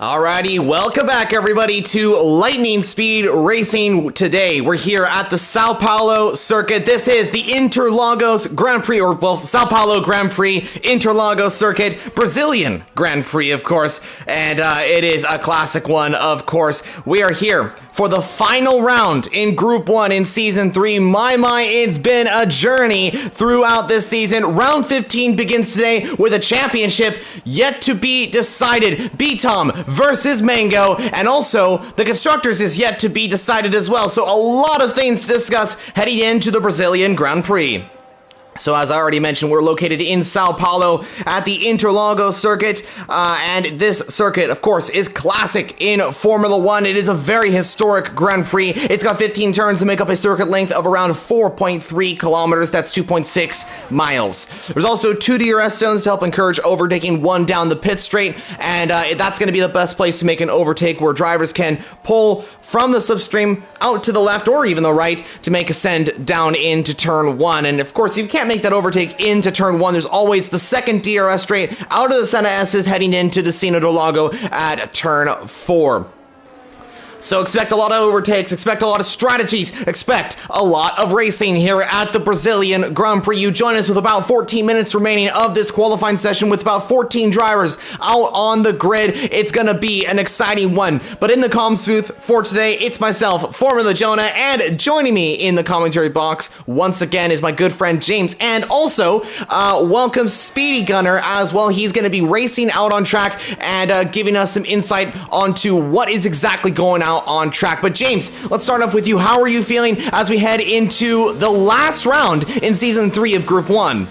Alrighty, welcome back everybody to Lightning Speed Racing. Today we're here at the Sao Paulo circuit. This is the Interlagos Grand Prix, or well, Sao Paulo Grand Prix, Interlagos circuit, Brazilian Grand Prix of course, and it is a classic one of course. We are here for the final round in Group 1 in Season 3. My, it's been a journey throughout this season. Round 15 begins today with a championship yet to be decided. B-Tom versus Mango, and also the Constructors is yet to be decided as well. So a lot of things to discuss heading into the Brazilian Grand Prix. So as I already mentioned, we're located in Sao Paulo at the Interlagos circuit, and this circuit, of course, is classic in Formula 1. It is a very historic Grand Prix. It's got 15 turns to make up a circuit length of around 4.3 kilometers. That's 2.6 miles. There's also 2 DRS zones to help encourage overtaking, one down the pit straight, and that's going to be the best place to make an overtake, where drivers can pull from the slipstream out to the left or even the right to make a send down into turn 1. And of course, you can't make that overtake into turn 1. There's always the second DRS straight out of the Sena S's heading into the Sena do Lago at turn 4. So expect a lot of overtakes, expect a lot of strategies, expect a lot of racing here at the Brazilian Grand Prix. You join us with about 14 minutes remaining of this qualifying session with about 14 drivers out on the grid. It's going to be an exciting one. But in the comms booth for today, it's myself, Formula Jonah, and joining me in the commentary box once again is my good friend James, and also welcome Speedy Gunner as well. He's going to be racing out on track and giving us some insight onto what is exactly going on track. But James, let's start off with you. How are you feeling as we head into the last round in Season 3 of Group 1?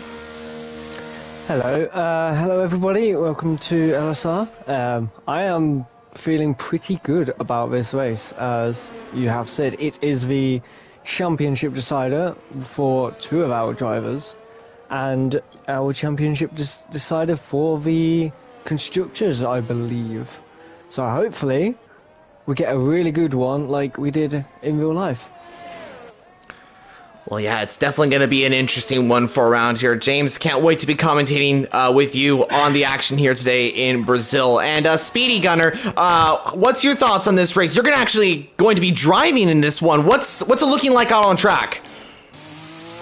Hello everybody, welcome to LSR. I am feeling pretty good about this race. As you have said, it is the championship decider for 2 of our drivers, and our championship decider for the constructors, I believe. So hopefully we get a really good one like we did in real life. Well, yeah, it's definitely going to be an interesting one for around here. James, can't wait to be commentating with you on the action here today in Brazil. And Speedy Gunner, what's your thoughts on this race? You're going to be driving in this one. What's it looking like out on track?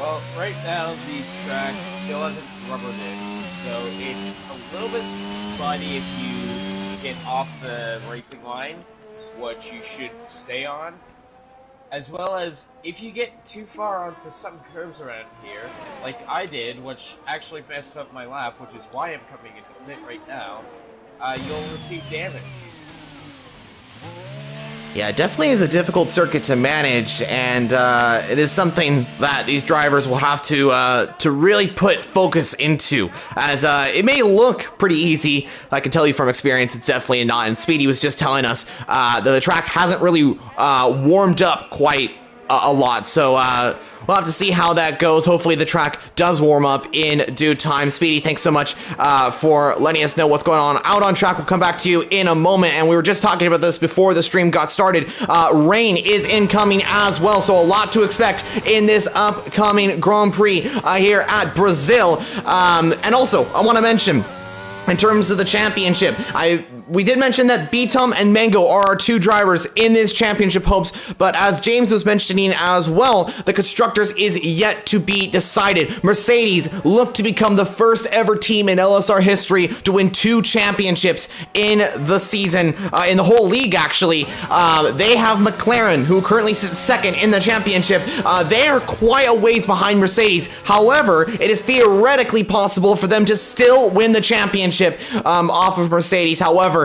Well, right now the track still hasn't rubbered in, so it's a little bit slidey if you get off the racing line, what you should stay on, as well as if you get too far onto some curves around here, like I did, which actually messed up my lap, which is why I'm coming into the pit right now, you'll receive damage. Yeah, it definitely is a difficult circuit to manage, and it is something that these drivers will have to really put focus into, as it may look pretty easy. I can tell you from experience, it's definitely not, and Speedy was just telling us that the track hasn't really warmed up quite a lot, so we'll have to see how that goes. Hopefully the track does warm up in due time. Speedy, thanks so much for letting us know what's going on out on track. We'll come back to you in a moment, and we were just talking about this before the stream got started. Rain is incoming as well, so a lot to expect in this upcoming Grand Prix here at Brazil. And also, I want to mention, in terms of the championship, we did mention that B-Tom and Mango are our 2 drivers in this championship hopes, but as James was mentioning as well, the Constructors is yet to be decided. Mercedes look to become the first ever team in LSR history to win 2 championships in the season, in the whole league actually. They have McLaren, who currently sits 2nd in the championship. They are quite a ways behind Mercedes. However, it is theoretically possible for them to still win the championship off of Mercedes. However,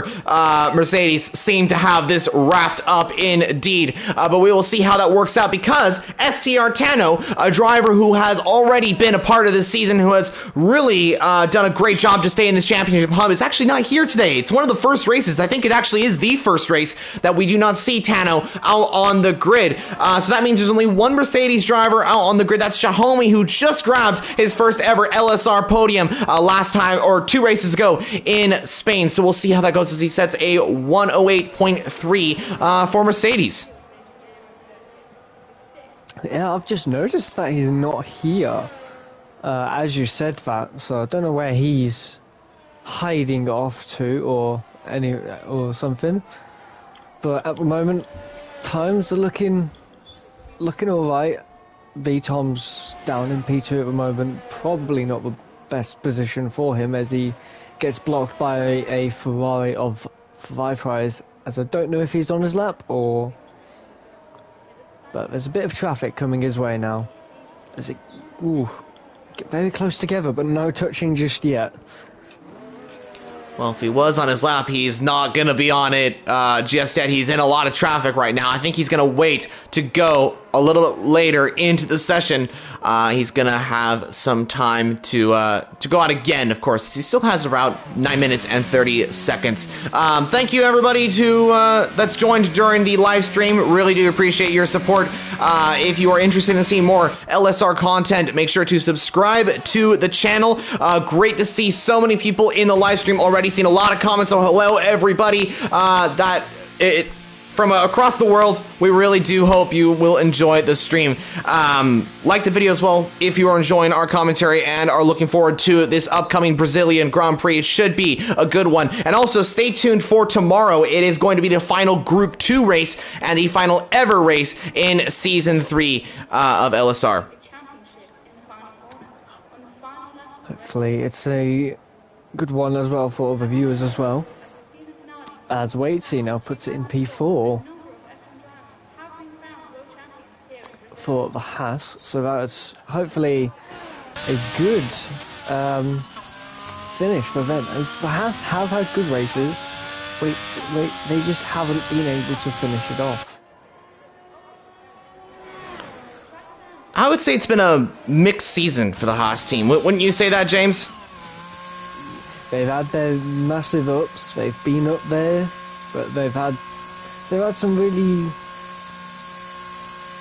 Mercedes seem to have this wrapped up indeed, but we will see how that works out, because STR Tano, a driver who has already been a part of this season, who has really done a great job to stay in this championship hub, is actually not here today. It's one of the first races. I think it actually is the first race that we do not see Tano out on the grid. So that means there's only one Mercedes driver out on the grid. That's Shahome, who just grabbed his first ever LSR podium last time, or 2 races ago in Spain. So we'll see how that goes as he sets a 108.3 for Mercedes. Yeah, I've just noticed that he's not here, as you said that, so I don't know where he's hiding off to, or or something. But at the moment, times are looking all right. V-Tom's down in P2 at the moment. Probably not the best position for him as he gets blocked by a Ferrari of Viprise, as I don't know if he's on his lap or... But there's a bit of traffic coming his way now. As it... Ooh, get very close together, but no touching just yet. Well, if he was on his lap, he's not going to be on it just yet. He's in a lot of traffic right now. I think he's going to wait to go a little bit later into the session. He's going to have some time to go out again, of course. He still has around 9 minutes and 30 seconds. Thank you, everybody, that's joined during the live stream. Really do appreciate your support. If you are interested in seeing more LSR content, make sure to subscribe to the channel. Great to see so many people in the live stream already. Seen a lot of comments, so hello everybody from across the world. We really do hope you will enjoy the stream. Like the video as well if you are enjoying our commentary and are looking forward to this upcoming Brazilian Grand Prix. It should be a good one. And also stay tuned for tomorrow. It is going to be the final Group 2 race and the final ever race in Season 3 of LSR. Hopefully it's a good one as well for other viewers as well. As Waitsy now puts it in P4 for the Haas, so that's hopefully a good finish for them. As the Haas have had good races, they just haven't been able to finish it off. I would say it's been a mixed season for the Haas team. Wouldn't you say that, James? They've had their massive ups, they've been up there, but they've had some really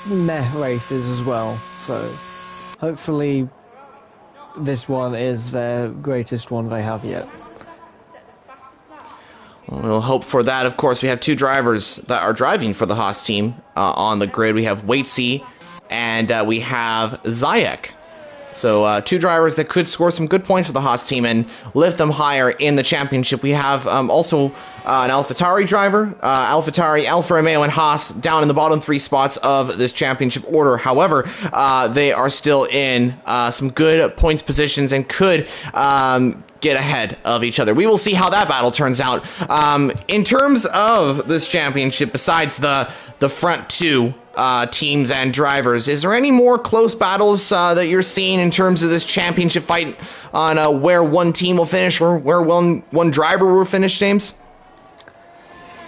meh races as well, so hopefully this one is their greatest one they have yet. We'll hope for that. Of course, we have two drivers that are driving for the Haas team on the grid. We have Waitsy and we have Zayek. So two drivers that could score some good points for the Haas team and lift them higher in the championship. We have also an AlphaTauri driver, AlphaTauri, Alfa Romeo, and Haas down in the bottom three spots of this championship order. However, they are still in some good points positions and could get ahead of each other. We will see how that battle turns out. In terms of this championship, besides the front two teams and drivers, is there any more close battles that you're seeing in terms of this championship fight on where one team will finish or where one driver will finish, James?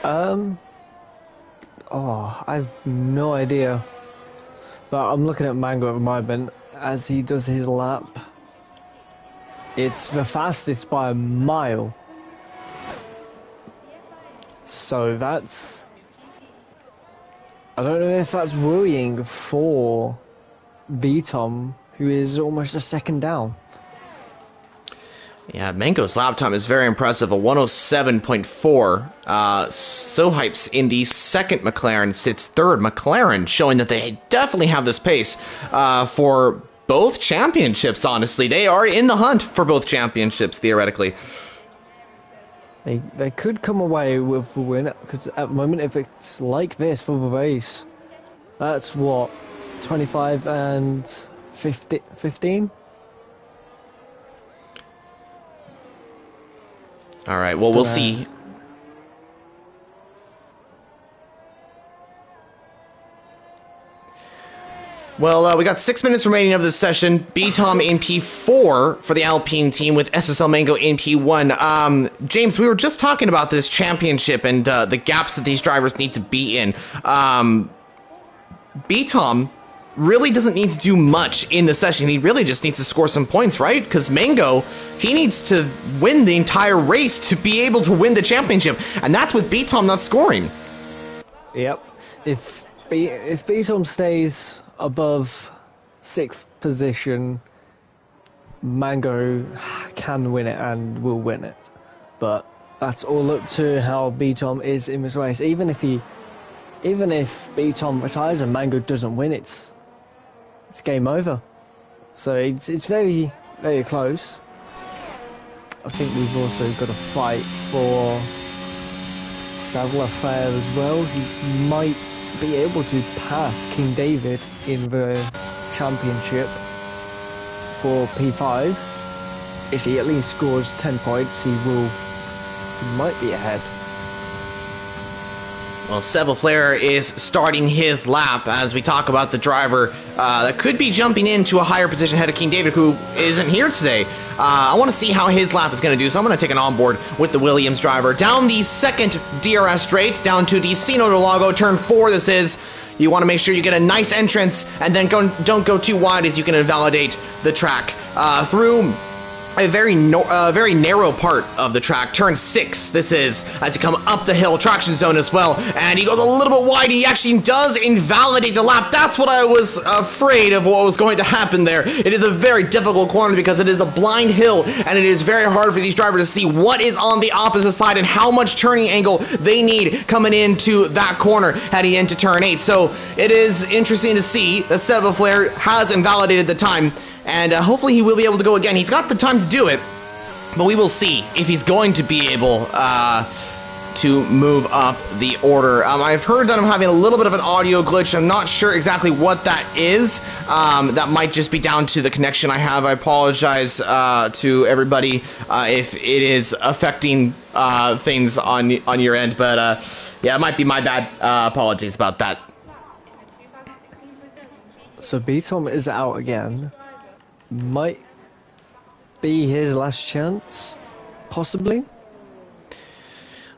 I have no idea, but I'm looking at Mango at the moment as he does his lap. It's the fastest by a mile. So that's... I don't know if that's worrying for B-Tom, who is almost a second down. Yeah, Mango's lap time is very impressive, a 107.4. Sohypes in the second McLaren sits third. McLaren showing that they definitely have this pace for both championships, honestly. They are in the hunt for both championships, theoretically. They could come away with the win, because at the moment, if it's like this for the race, that's what, 25 and 15? All right, well, we'll see. Well, we got 6 minutes remaining of this session. B-Tom in P4 for the Alpine team with SSL Mango in P1. James, we were just talking about this championship and the gaps that these drivers need to be in. B-Tom really doesn't need to do much in the session. He really just needs to score some points, right? Because Mango, he needs to win the entire race to be able to win the championship. And that's with B-Tom not scoring. Yep. If B-Tom stays above 6th position, Mango can win it and will win it. But that's all up to how B-Tom is in this race. Even if B-Tom retires and Mango doesn't win, it's game over. So it's very, very close. I think we've also got a fight for Sadler fair as well, he might be able to pass King David in the championship for P5. If he at least scores 10 points, he might be ahead. Well, Flair is starting his lap as we talk about the driver that could be jumping into a higher position ahead of King David, who isn't here today. I want to see how his lap is going to do, so I'm going to take an onboard with the Williams driver. Down the second DRS straight, down to Destino del Lago, turn 4 this is. You want to make sure you get a nice entrance, and then don't go too wide as you can invalidate the track. Through a very narrow part of the track, turn 6 this is, as you come up the hill, traction zone as well, and he goes a little bit wide. He actually does invalidate the lap. That's what I was afraid of, what was going to happen there. It is a very difficult corner because it is a blind hill, and it is very hard for these drivers to see what is on the opposite side and how much turning angle they need coming into that corner heading into turn 8. So it is interesting to see that Flair has invalidated the time, and hopefully he will be able to go again. He's got the time to do it, but we will see if he's going to be able to move up the order. I've heard that I'm having a little bit of an audio glitch. I'm not sure exactly what that is. That might just be down to the connection I have. I apologize to everybody if it is affecting things on your end, but yeah, it might be my bad. Apologies about that. So B-Tom is out again. Might be his last chance, possibly.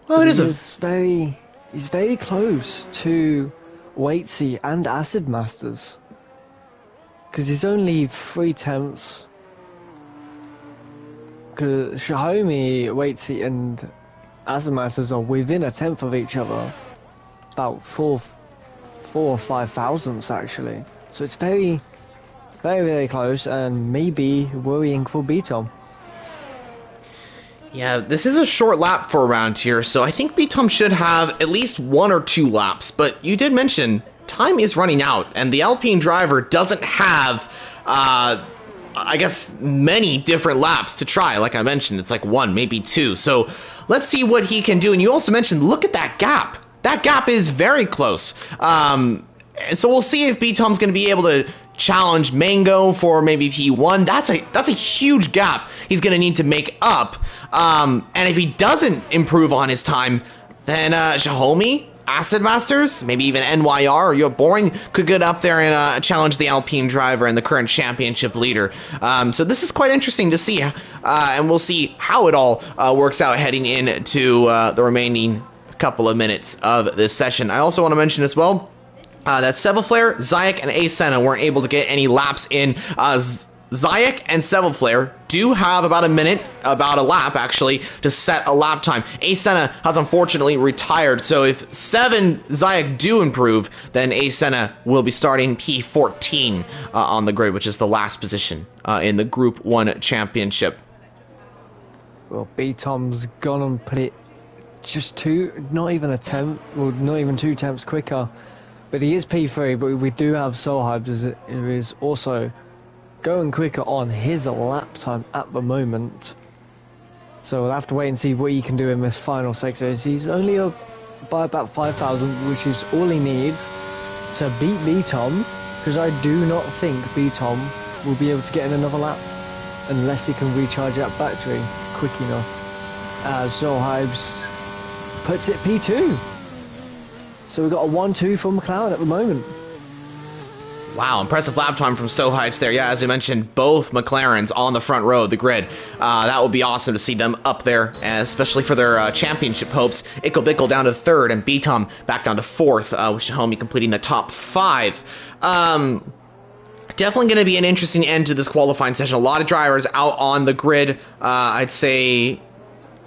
Well, it is he's very close to Waitsy and Acid Masters, because he's only 3 tenths. Because Xiaomi, Waitsy, and Acid Masters are within a tenth of each other, about 4 or 5 thousandths actually. So it's very, very close, and maybe worrying for B-Tom. Yeah, this is a short lap for around here, so I think B-Tom should have at least 1 or 2 laps. But you did mention time is running out, and the Alpine driver doesn't have, I guess, many different laps to try. Like I mentioned, it's like 1, maybe 2. So let's see what he can do. And you also mentioned, look at that gap. That gap is very close. And so we'll see if B-Tom's going to be able to challenge Mango for maybe P1. That's a huge gap he's going to need to make up. And if he doesn't improve on his time, then Xiaomi, Acid Masters, maybe even NYR or You're Boring could get up there and challenge the Alpine driver and the current championship leader. So this is quite interesting to see, and we'll see how it all works out heading into the remaining couple of minutes of this session. I also want to mention as well that Flair, Zayak, and Asena weren't able to get any laps in. Zayak and Flair do have about a lap actually, to set a lap time. Asena has unfortunately retired, so if Zayak do improve, then Asena will be starting P14 on the grid, which is the last position in the Group 1 championship. Well, B-Tom's gone and put it just not even 2 attempts quicker. But he is P3, but we do have Solheim, who is also going quicker on his lap time at the moment. So we'll have to wait and see what he can do in this final sector. He's only up by about 5,000, which is all he needs to beat B-Tom, because I do not think B-Tom will be able to get in another lap unless he can recharge that battery quick enough. As Solheim puts it P2. So we've got a 1-2 from McLaren at the moment. Wow, impressive lap time from Sohypes there. Yeah, as I mentioned, both McLarens on the front row of the grid. That would be awesome to see them up there, especially for their championship hopes. Ickle Bickle down to 3rd, and B-Tom back down to 4th, with Xiaomi completing the top 5. Definitely going to be an interesting end to this qualifying session. A lot of drivers out on the grid. I'd say,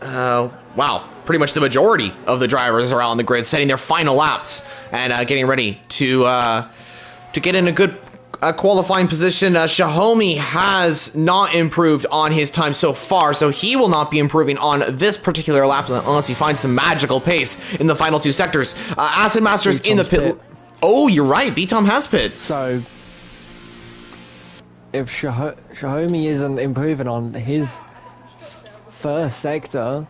wow, pretty much the majority of the drivers are out on the grid, setting their final laps and getting ready to get in a good qualifying position. Xiaomi has not improved on his time so far, so he will not be improving on this particular lap unless he finds some magical pace in the final 2 sectors. Acid Masters in the pit. Oh, you're right. B-Tom has pit. So if Xiaomi isn't improving on his first sector,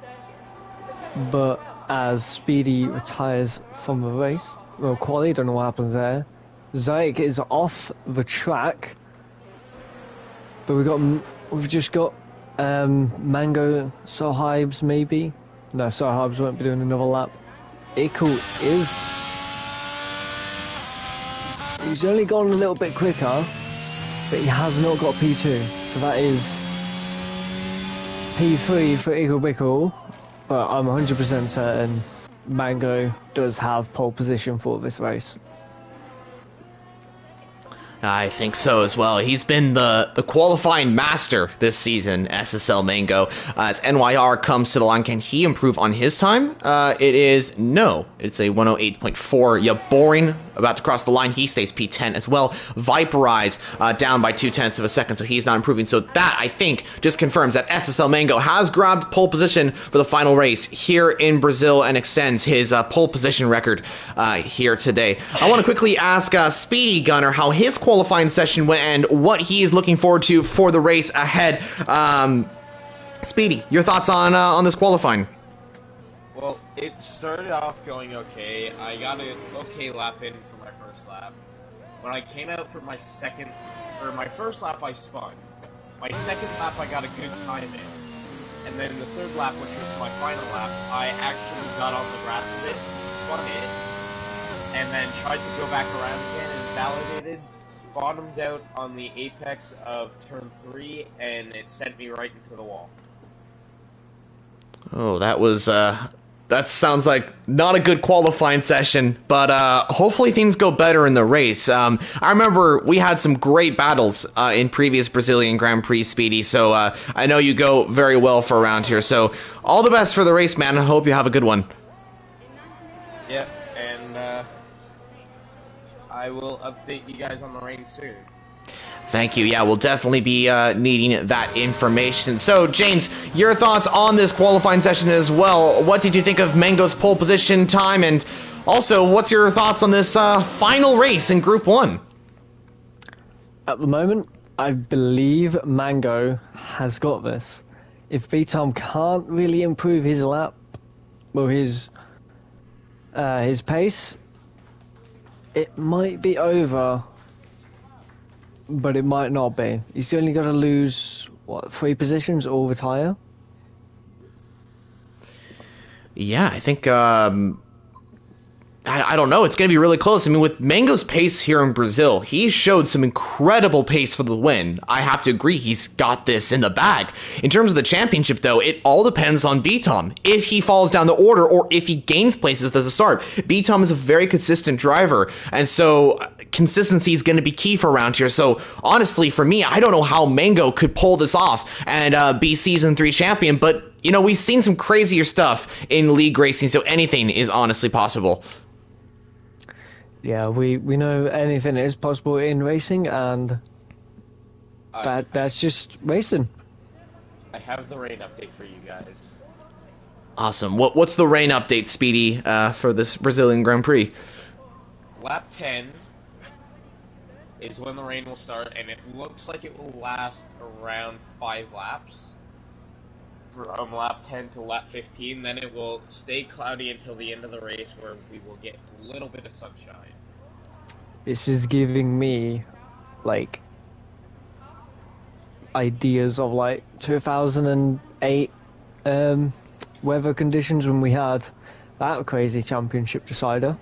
but as Speedy retires from the race. Well, quali, don't know what happens there. Zayek is off the track, but we've just got Mango Sohibes maybe. No, Sohibes won't be doing another lap. Ickle he's only gone a little bit quicker, but he has not got P2, so that is P3 for Ickle Bickle, but I'm 100% certain Mango does have pole position for this race. I think so as well. He's been the qualifying master this season, SSL Mango. As NYR comes to the line, can he improve on his time? It is no. It's a 108.4. Yeah, boring. About to cross the line. He stays P10 as well. Viperize down by 0.2 of a second, so he's not improving. So that, I think, just confirms that SSL Mango has grabbed pole position for the final race here in Brazil and extends his pole position record here today. I want to quickly ask Speedy Gunner how his qualifying session went and what he is looking forward to for the race ahead. Speedy, your thoughts on this qualifying? Well, it started off going okay. I got an okay lap in for my first lap. When I came out for my first lap, I spun. My second lap, I got a good time in. And then the third lap, which was my final lap, I actually got on the grass a bit, spun it, and then tried to go back around again and validated. Bottomed out on the apex of turn 3, and it sent me right into the wall. Oh, that sounds like not a good qualifying session, but hopefully things go better in the race. I remember we had some great battles in previous Brazilian Grand Prix, Speedy, so I know you go very well for around here. So all the best for the race, man. I hope you have a good one. Yep, and I will update you guys on the rain soon. Thank you. Yeah, we'll definitely be needing that information. So, James, your thoughts on this qualifying session as well. What did you think of Mango's pole position time? And also, what's your thoughts on this final race in Group 1? At the moment, I believe Mango has got this. If B-Tom can't really improve his lap, well, his pace, it might be over. But it might not be. He's only got to lose, what, 3 positions or retire? Yeah, I think, I don't know. It's going to be really close. I mean, with Mango's pace here in Brazil, he showed some incredible pace for the win. I have to agree, he's got this in the bag. In terms of the championship, though, it all depends on B-Tom. If he falls down the order or if he gains places at the start. B-Tom is a very consistent driver, and so consistency is going to be key for around here. So, honestly, for me, I don't know how Mango could pull this off and be Season 3 champion, but, you know, we've seen some crazier stuff in league racing, so anything is honestly possible. Yeah, we know anything is possible in racing, and that's just racing. I have the rain update for you guys. Awesome. What's the rain update, Speedy, for this Brazilian Grand Prix? Lap 10 is when the rain will start, and it looks like it will last around 5 laps. From lap 10 to lap 15, then it will stay cloudy until the end of the race, where we will get a little bit of sunshine. This is giving me, like, ideas of, like, 2008 weather conditions when we had that crazy championship decider.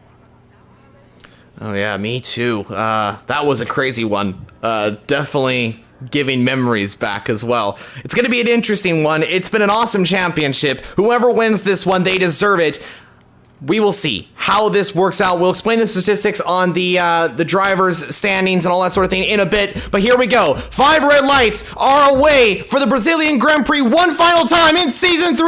Oh yeah, me too. That was a crazy one. Definitely giving memories back as well. It's going to be an interesting one. It's been an awesome championship. Whoever wins this one, they deserve it. We will see how this works out. We'll explain the statistics on the drivers' standings and all that sort of thing in a bit. But here we go. 5 red lights are away for the Brazilian Grand Prix one final time in Season 3.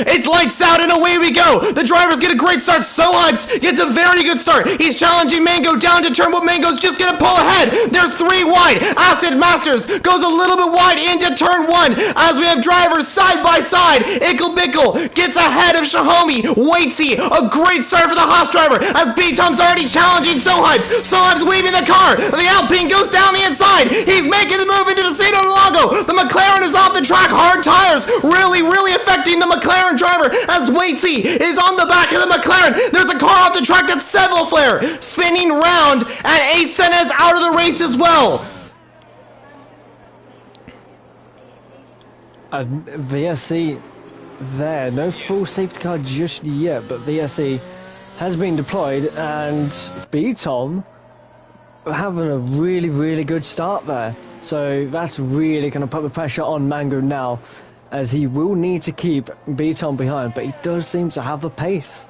It's lights out and away we go. The drivers get a great start. Sohibes gets a very good start. He's challenging Mango down to turn, but Mango's just going to pull ahead. There's 3 wide. Acid Masters goes a little bit wide into turn 1 as we have drivers side by side. Ickle Bickle gets ahead of Shahomi. Waitsy, a great start for the Haas driver as B-Tom's already challenging Sohibs. Sohibs weaving the car. The Alpine goes down the inside. He's making the move into the Decino del Lago. The McLaren is off the track. Hard tires really affecting the McLaren driver as Waitsy is on the back of the McLaren. There's a car off the track that's Seville Flare spinning round, and Ace Senna is out of the race as well. VSC there, no full safety car just yet, but VSC has been deployed, and B-Tom having a really good start there. So that's really going to put the pressure on Mango now, as he will need to keep B-Tom behind, but he does seem to have the pace.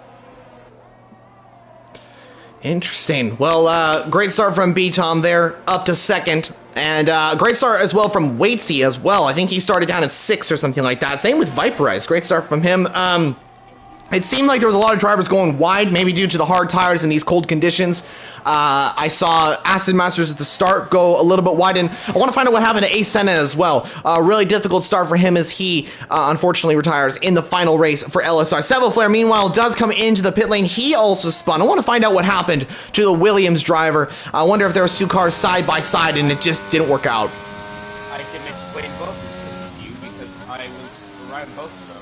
Interesting. Well, great start from B-Tom there, up to second. And great start as well from Waitsy as well. I think he started down at 6 or something like that. Same with Viperize. Great start from him. It seemed like there was a lot of drivers going wide, maybe due to the hard tires in these cold conditions. I saw Acid Masters at the start go a little bit wide, and I want to find out what happened to Ace Senna as well. Really difficult start for him as he unfortunately retires in the final race for LSR. Seville Flare, meanwhile, does come into the pit lane. He also spun. I want to find out what happened to the Williams driver. I wonder if there was 2 cars side by side and it just didn't work out. I can explain both of them to you because I was around both of them.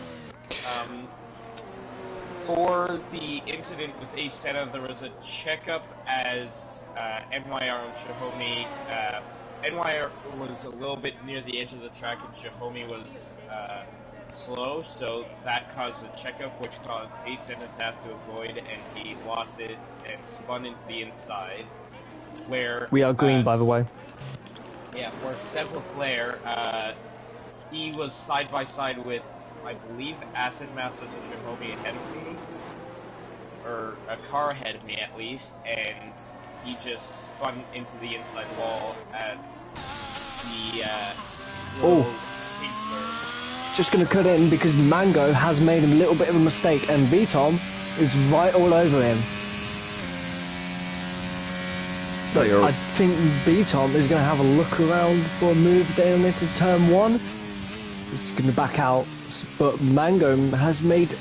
For the incident with Ace Senna, there was a checkup as NYR and Shahome. NYR was a little bit near the edge of the track and Shahome was slow, so that caused a checkup, which caused Ace Senna to have to avoid, and he lost it and spun into the inside. Where we are green, by the way. Yeah, for Seville Flare, he was side by side with, I believe, Acid Masters and Shahome ahead of me, or a car ahead of me at least, and he just spun into the inside wall at the pink curve. Just going to cut in because Mango has made a little bit of a mistake, and B-Tom is right all over him. But I think B-Tom is going to have a look around for a move down into turn 1. He's going to back out, but Mango has made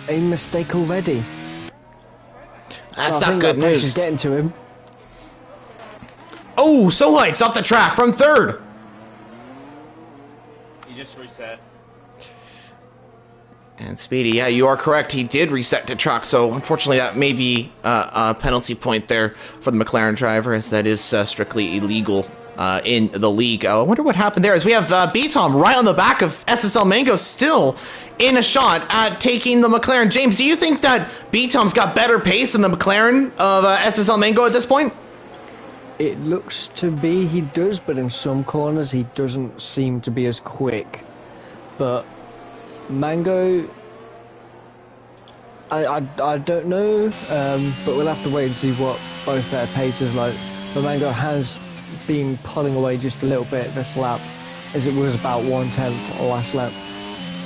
a mistake already. That's so not good news. Pressure's getting to him. Oh, Sohibs off the track from 3rd. He just reset. And Speedy, yeah, you are correct. He did reset to truck, so unfortunately that may be a penalty point there for the McLaren driver, as that is strictly illegal in the league. I wonder what happened there, as we have B-Tom right on the back of SSL Mango, still in a shot at taking the McLaren. James, do you think that B-Tom's got better pace than the McLaren of SSL Mango at this point? It looks to be he does, but in some corners he doesn't seem to be as quick. But Mango, I don't know, but we'll have to wait and see what both their pace is like. But Mango has been pulling away just a little bit this lap, as it was about 1/10 last lap.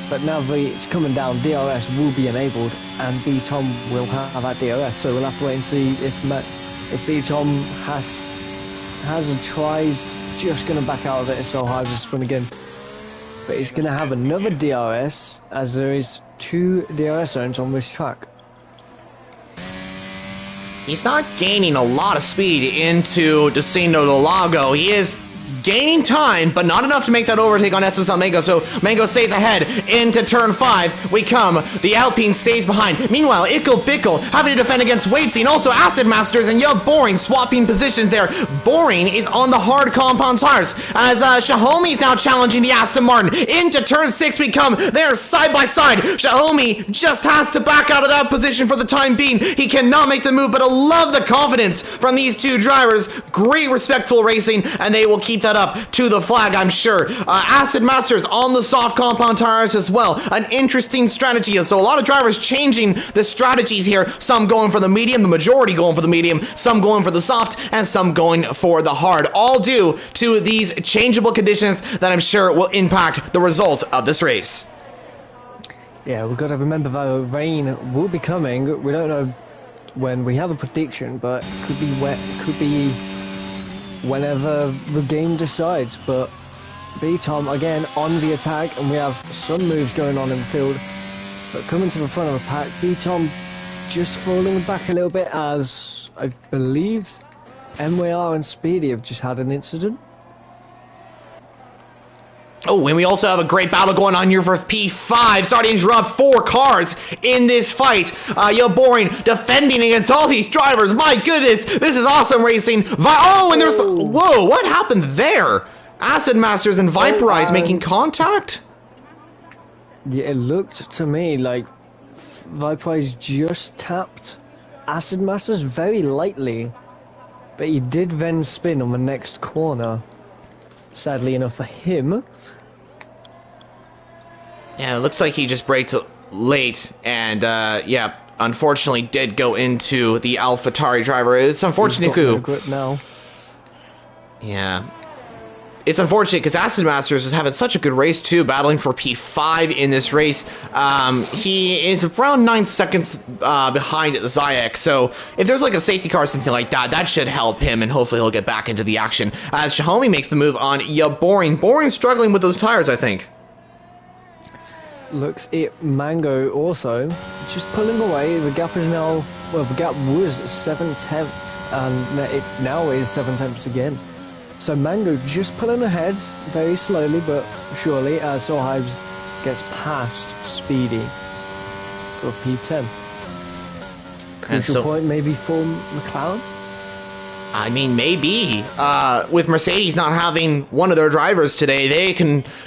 But now that it's coming down, DRS will be enabled, and B-Tom will have that DRS. So we'll have to wait and see if B-Tom has a try. He's just going to back out of it, so hard to spin again. But he's going to have another DRS, as there is 2 DRS zones on this track. He's not gaining a lot of speed into Decino del Lago. He is gaining time, but not enough to make that overtake on SSL Mango, so Mango stays ahead into turn 5. We come. The Alpine stays behind. Meanwhile, Ickle Pickle having to defend against Waitsy, and also Acid Masters and Boring swapping positions there. Boring is on the hard compound tires, as Shahome is now challenging the Aston Martin. Into turn 6 we come. They're side by side. Shahome just has to back out of that position for the time being. He cannot make the move, but I love the confidence from these 2 drivers. Great respectful racing, and they will keep that up to the flag, I'm sure. Acid Masters on the soft compound tires as well. An interesting strategy. So a lot of drivers changing the strategies here. Some going for the medium, the majority going for the medium, some going for the soft, and some going for the hard. All due to these changeable conditions that I'm sure will impact the result of this race. Yeah, we've got to remember that rain will be coming. We don't know when. We have a prediction, but it could be wet. It could be whenever the game decides. But B-Tom again on the attack, and we have some moves going on in the field. But coming to the front of the pack, B-Tom just falling back a little bit as I believe MWR and Speedy have just had an incident. Oh, and we also have a great battle going on here for P5, starting to interrupt 4 cars in this fight. Boring defending against all these drivers. My goodness, this is awesome racing. Oh, and there's... Whoa, what happened there? Acid Masters and Viperize making contact? Yeah, it looked to me like Viperize just tapped Acid Masters very lightly, but he did then spin on the next corner. Sadly enough for him. Yeah, it looks like he just braked late, and yeah, unfortunately did go into the AlphaTauri driver. It's unfortunate. No grip now. Yeah. It's unfortunate because Acid Masters is having such a good race too, battling for P5 in this race. He is around 9 seconds behind Zayek, so if there's like a safety car or something like that, that should help him, and hopefully he'll get back into the action. As Xiaomi makes the move on Boring. Boring struggling with those tires, I think. Looks it Mango also just pulling away. The gap is now, well, the gap was 7 tenths, and it now is 7 tenths again. So Mango just pulling ahead, very slowly but surely, as Sohaib gets past Speedy for P10. Crucial point maybe for McLaren? I mean, maybe. With Mercedes not having one of their drivers today,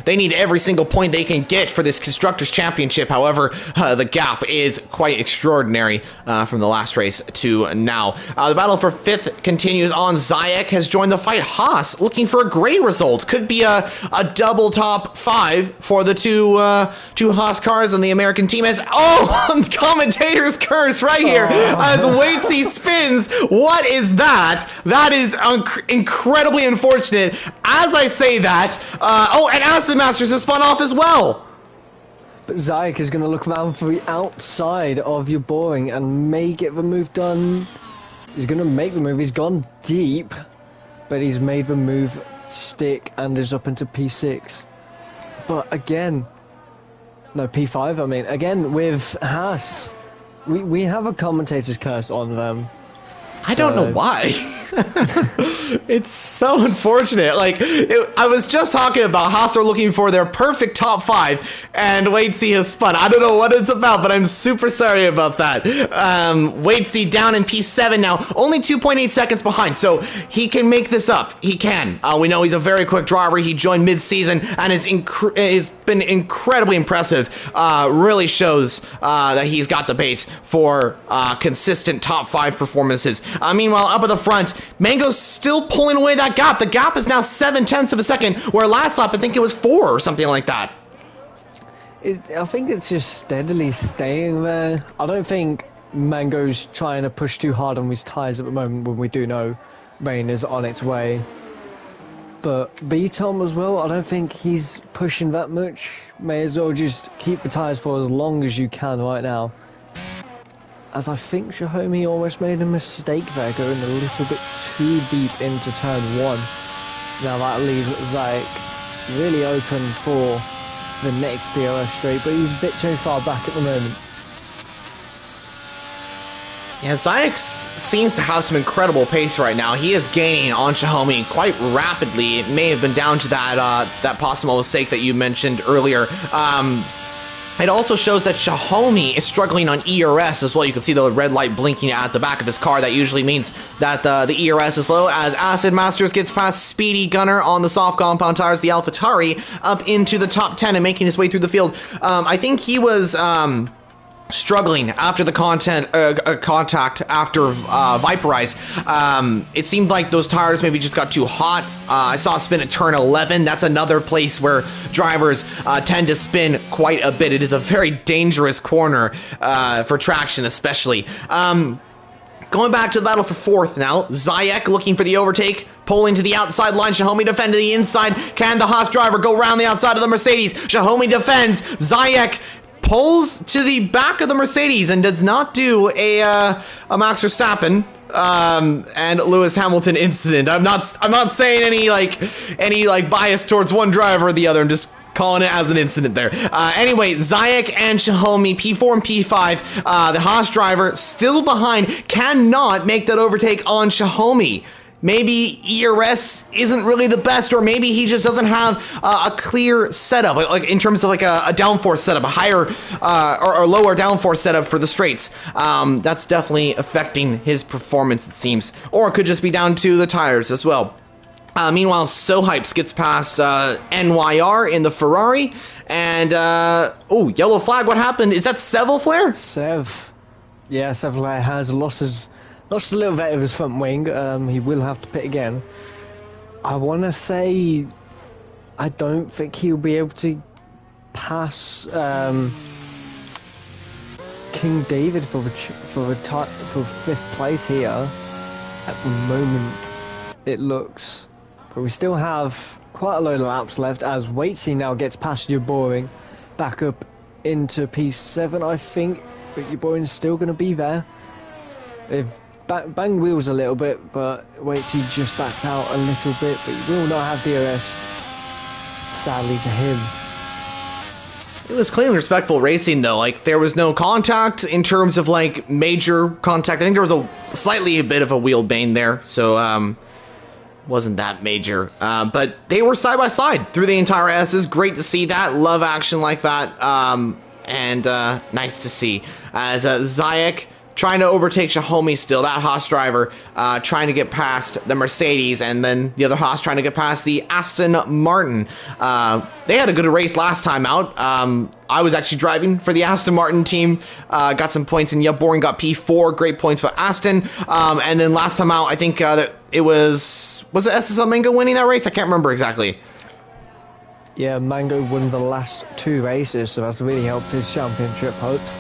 they need every single point they can get for this Constructors' Championship. However, the gap is quite extraordinary from the last race to now. The battle for 5th continues on. Zayek has joined the fight. Haas looking for a great result. Could be a double top 5 for the two Haas cars on the American team. As commentator's curse right here as Waitsy spins. What is that? That is incredibly unfortunate. As I say that, and Acid Masters has spun off as well. But Zayek is going to look around for the outside of your Boring and may get the move done. He's going to make the move. He's gone deep, but he's made the move stick and is up into P6. But again, no, P5, I mean, again with Haas, we have a commentator's curse on them. I don't know why. It's so unfortunate. Like, I was just talking about Haas are looking for their perfect top 5, and Waitsy has spun. I don't know what it's about, but I'm super sorry about that. Waitsy down in P7 now, only 2.8 seconds behind, so he can make this up. He can. We know he's a very quick driver. He joined mid-season and has been incredibly impressive. Really shows that he's got the base for consistent top 5 performances. Meanwhile, up at the front, Mango's still pulling away that gap. The gap is now 7 tenths of a second, where last lap I think it was 4 or something like that. I think it's just steadily staying there. I don't think Mango's trying to push too hard on his tyres at the moment, when we do know rain is on its way. But B-Tom as well, I don't think he's pushing that much. May as well just keep the tyres for as long as you can right now. As I think Xiaomi almost made a mistake there, going a little bit too deep into turn 1. Now that leaves Zayek really open for the next DRS straight, but he's a bit too far back at the moment. Yeah, Zayek seems to have some incredible pace right now. He is gaining on Xiaomi quite rapidly. It may have been down to that possible mistake that you mentioned earlier. It also shows that Xiaomi is struggling on ERS as well. You can see the red light blinking at the back of his car. That usually means that the ERS is low, as Acid Masters gets past Speedy Gunner on the soft compound tires, the AlphaTauri, up into the top 10 and making his way through the field. I think he was struggling after the contact after Viperize. It seemed like those tires maybe just got too hot. I saw a spin at turn 11. That's another place where drivers tend to spin quite a bit. It is a very dangerous corner for traction especially. Going back to the battle for 4th now. Zayek looking for the overtake, pulling to the outside line. Xiaomi defend to the inside. Can the Haas driver go around the outside of the Mercedes? Xiaomi defends. Zayek pulls to the back of the Mercedes and does not do a Max Verstappen and Lewis Hamilton incident. I'm not saying any bias towards one driver or the other. I'm just calling it as an incident there. Anyway, Zayak and Xiaomi, P4 and P5, the Haas driver still behind, cannot make that overtake on Xiaomi. Maybe ERS isn't really the best, or maybe he just doesn't have a clear setup, like in terms of like a downforce setup, a higher or lower downforce setup for the straights. That's definitely affecting his performance, it seems. Or it could just be down to the tires as well. Meanwhile, Sohypes gets past NYR in the Ferrari, and oh, yellow flag. What happened? Is that Seville Flare? Sev. Yeah, Sev Flare has lost a little bit of his front wing. He will have to pit again. I want to say I don't think he'll be able to pass King David for fifth place here at the moment. It looks, but we still have quite a load of laps left as Waitsy now gets past your boring back up into P7, I think, but your boring's still going to be there. They've banged wheels a little bit, but Waitsy just backed out a little bit, but he will not have DRS, sadly for him. It was clean and respectful racing, though. Like, there was no contact in terms of, like, major contact. I think there was a slightly a bit of a wheel bane there, so, wasn't that major. But they were side by side through the entire S's. Great to see that. Love action like that. And nice to see. As Zayak trying to overtake Xiaomi still, that Haas driver trying to get past the Mercedes, and then the other Haas trying to get past the Aston Martin. They had a good race last time out. I was actually driving for the Aston Martin team, got some points, and Boring got P4, great points for Aston. And then last time out, I think that it was it SSL Mango winning that race? I can't remember exactly. Yeah, Mango won the last two races, so that's really helped his championship hopes.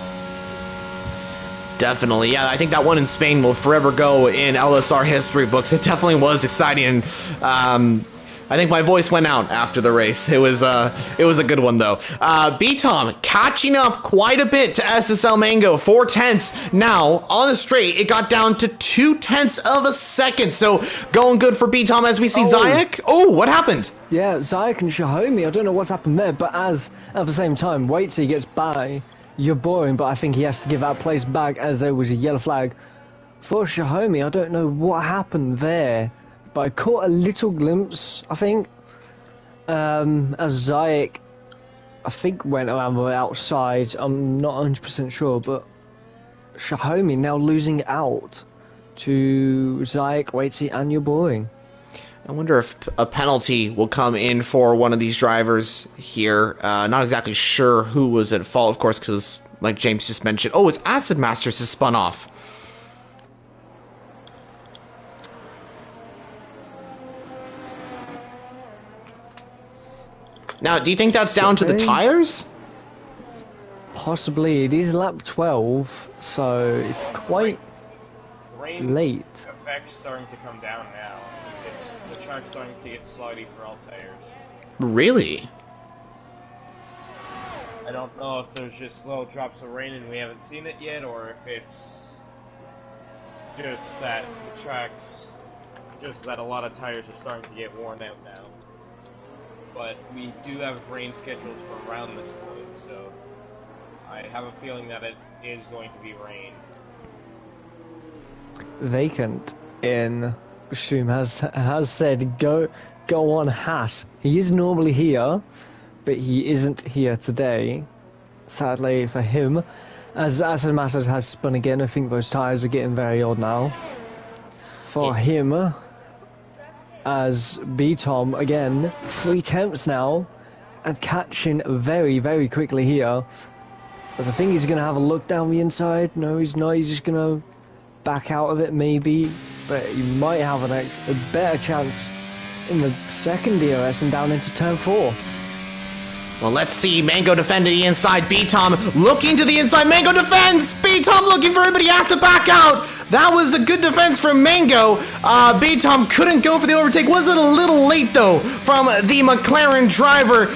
Definitely, yeah. I think that one in Spain will forever go in LSR history books. It definitely was exciting. I think my voice went out after the race. It was a good one though. B-Tom catching up quite a bit to SSL Mango. 4/10 now on the straight. It got down to 2/10 of a second. So going good for B-Tom as we see Zayak. Oh, what happened? Yeah, Zayak and Xiaomi. I don't know what's happened there, but at the same time, Waitsy gets by. You're boring, but I think he has to give that place back as there was a yellow flag for Xiaomi. I don't know what happened there, but I caught a little glimpse, I think, as Zayak, I think, went around the outside. I'm not 100% sure, but Xiaomi now losing out to Zayak, Waitsy, and you're boring. I wonder if a penalty will come in for one of these drivers here. Not exactly sure who was at fault, of course, because, like James just mentioned, it's Acid Masters has spun off. Now, do you think that's down to the tires? Possibly. It is lap 12, so it's quite late. Effect's starting to come down now. The track's starting to get slidey for all tires. Really? I don't know if there's just little drops of rain and we haven't seen it yet, or if it's just that the track's just that a lot of tires are starting to get worn out now. But we do have rain scheduled for around this point, so I have a feeling that it is going to be rain. Vacant in Shroom has said go on Haas. He is normally here, but he isn't here today. Sadly for him, as Acid Masters has spun again. I think those tires are getting very old now. For him, as B-Tom again, 3/10 now, and catching very, very quickly here. As I think he's going to have a look down the inside. No, he's not. He's just going to back out of it maybe, but he might have a better chance in the second DRS and down into turn 4. Well, let's see. Mango defending the inside. B-Tom looking to the inside. Mango defends. B-Tom looking for him, but he has to back out. That was a good defense from Mango. B-Tom couldn't go for the overtake. Was it a little late, though, from the McLaren driver?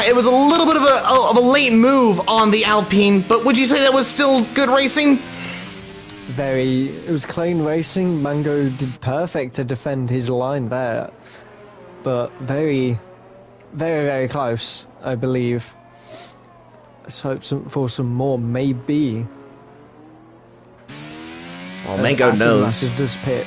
It was a little bit of a late move on the Alpine, but would you say that was still good racing? It was clean racing. Mango did perfect to defend his line there, but very, very, very close. I believe. Let's hope for some more, maybe. Well, Mango knows. Does pit.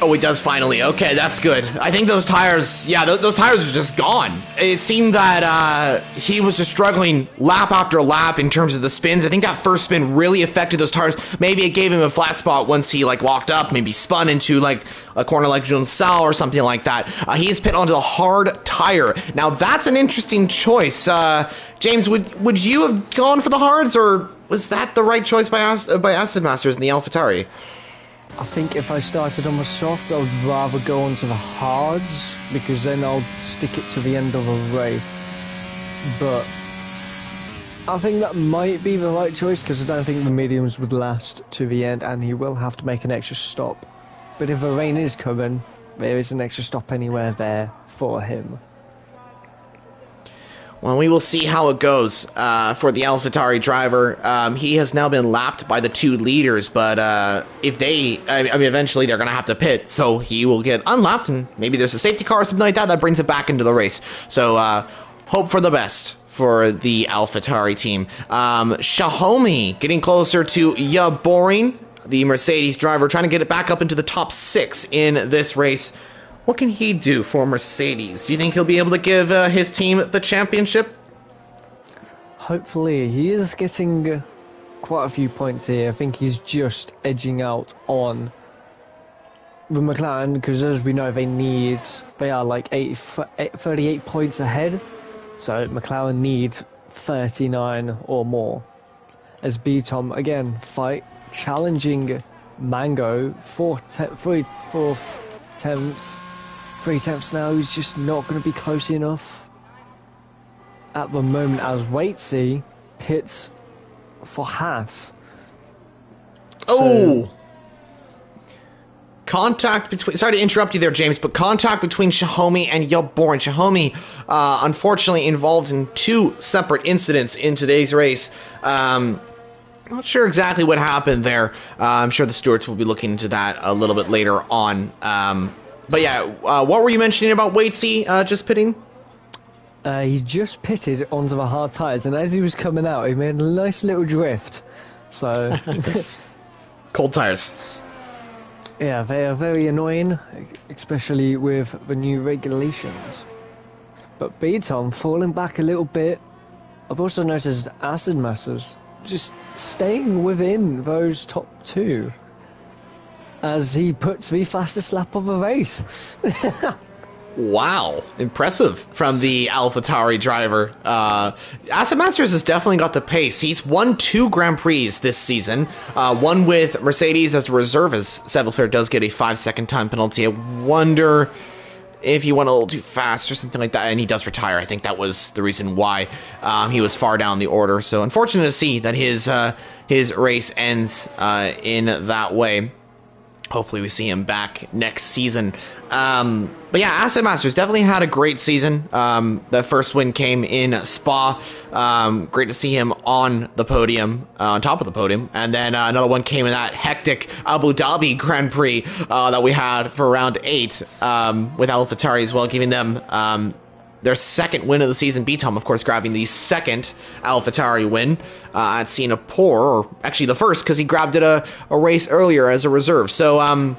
Oh, he does finally. Okay, that's good. I think those tires, yeah, those tires are just gone. It seemed that he was just struggling lap after lap in terms of the spins. I think that first spin really affected those tires. Maybe it gave him a flat spot once he like locked up, maybe spun into like a corner like Junsal or something like that. He is pit onto the hard tire. Now that's an interesting choice. James, would you have gone for the hards, or was that the right choice by Acid Masters in the AlphaTauri? I think if I started on the softs, I would rather go on to the hards, because then I'll stick it to the end of a race. But I think that might be the right choice, because I don't think the mediums would last to the end, and he will have to make an extra stop. But if the rain is coming, there is an extra stop anywhere there for him. Well, we will see how it goes for the AlphaTauri driver. He has now been lapped by the 2 leaders, but if they, I mean, eventually they're going to have to pit, so he will get unlapped, and maybe there's a safety car or something like that that brings it back into the race. So hope for the best for the AlphaTauri team. Xiaomi getting closer to Yaboring, the Mercedes driver, trying to get it back up into the top 6 in this race. What can he do for Mercedes? Do you think he'll be able to give his team the championship? Hopefully. He is getting quite a few points here. I think he's just edging out on the McLaren, because as we know, they are like 38 points ahead. So McLaren need 39 or more. As B-Tom, again, challenging Mango, 3 attempts now. He's just not going to be close enough at the moment, as Waitsy pits for Haas. Oh! Contact between... Sorry to interrupt you there, James, but contact between Xiaomi and Yaboring. Xiaomi, unfortunately, involved in 2 separate incidents in today's race. Not sure exactly what happened there. I'm sure the stewards will be looking into that a little bit later on. But yeah, what were you mentioning about Waitsy just pitting? He just pitted onto the hard tyres, and as he was coming out, he made a nice little drift. So... Cold tires. Yeah, they are very annoying, especially with the new regulations. But B-Tom falling back a little bit. I've also noticed Acid Masters just staying within those top 2 as he puts the fastest lap of the race. Wow, impressive from the AlphaTauri driver. Acid Masters has definitely got the pace. He's won 2 Grand Prix this season, one with Mercedes as a reserve, as Sebelfair does get a 5-second time penalty. I wonder if he went a little too fast or something like that, and he does retire. I think that was the reason why he was far down the order. So unfortunate to see that his race ends in that way. Hopefully we see him back next season. But yeah, Acid Masters definitely had a great season. The first win came in Spa. Great to see him on the podium, on top of the podium. And then another one came in that hectic Abu Dhabi Grand Prix that we had for round 8 with AlphaTauri as well, giving them their 2nd win of the season. B-Tom, of course, grabbing the 2nd AlphaTauri win at Singapore, or actually the 1st, because he grabbed it a race earlier as a reserve. So,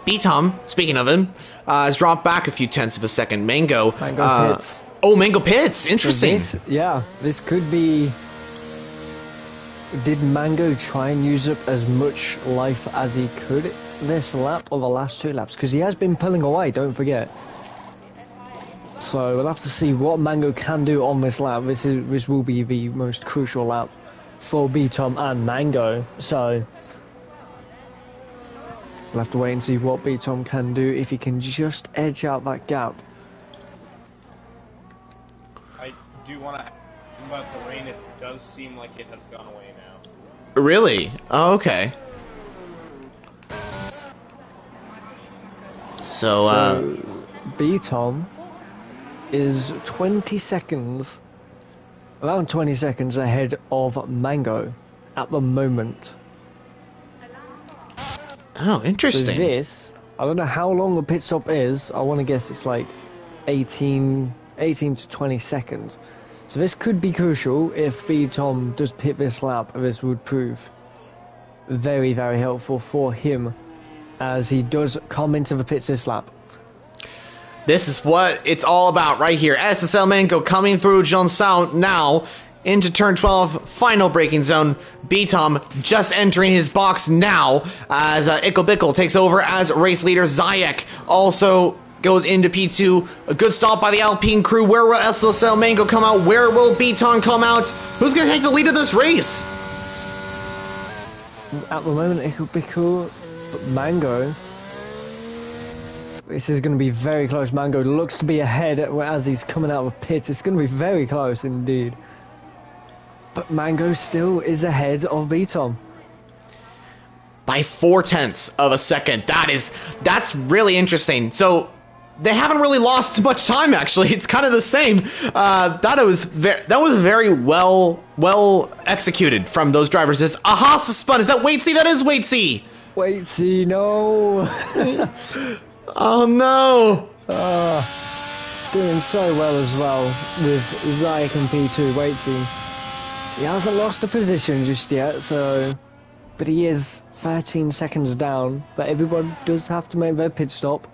B-Tom, speaking of him, has dropped back a few tenths of a second. Mango pits. Oh, Mango pits. Interesting. So this could be... Did Mango try and use up as much life as he could this lap or the last 2 laps? Because he has been pulling away, don't forget. So we'll have to see what Mango can do on this lap. This will be the most crucial lap for B-Tom and Mango. So we'll have to wait and see what B-Tom can do, if he can just edge out that gap. I do want to ask about the rain. It does seem like it has gone away now. Really? Oh, okay. So B-Tom is 20 seconds, around 20 seconds ahead of Mango at the moment. Oh, interesting. So I don't know how long the pit stop is. I want to guess it's like 18 18 to 20 seconds. So this could be crucial if B-Tom does pit this lap. This would prove very, very helpful for him as he does come into the pits this lap. This is what it's all about right here. SSL Mango coming through Jean-Sao now into turn 12, final braking zone. B-Tom just entering his box now as Ickle Bickle takes over as race leader. Zayek also goes into P2. A good stop by the Alpine crew. Where will SSL Mango come out? Where will B-Tom come out? Who's going to take the lead of this race? At the moment, Ickle Bickle, Mango. This is going to be very close. Mango looks to be ahead as he's coming out of the pits. It's going to be very close indeed. But Mango still is ahead of B-Tom. By 0.4 of a second. That's really interesting. So they haven't really lost much time, actually. It's kind of the same. That was very well executed from those drivers. Is Haas spun? Is that Waitsy? That is Waitsy. Waitsy, no. Oh no. Doing so well as well with Zayek and P2. Waitsy. He hasn't lost a position just yet, so... But he is 13 seconds down, but everyone does have to make their pit stop.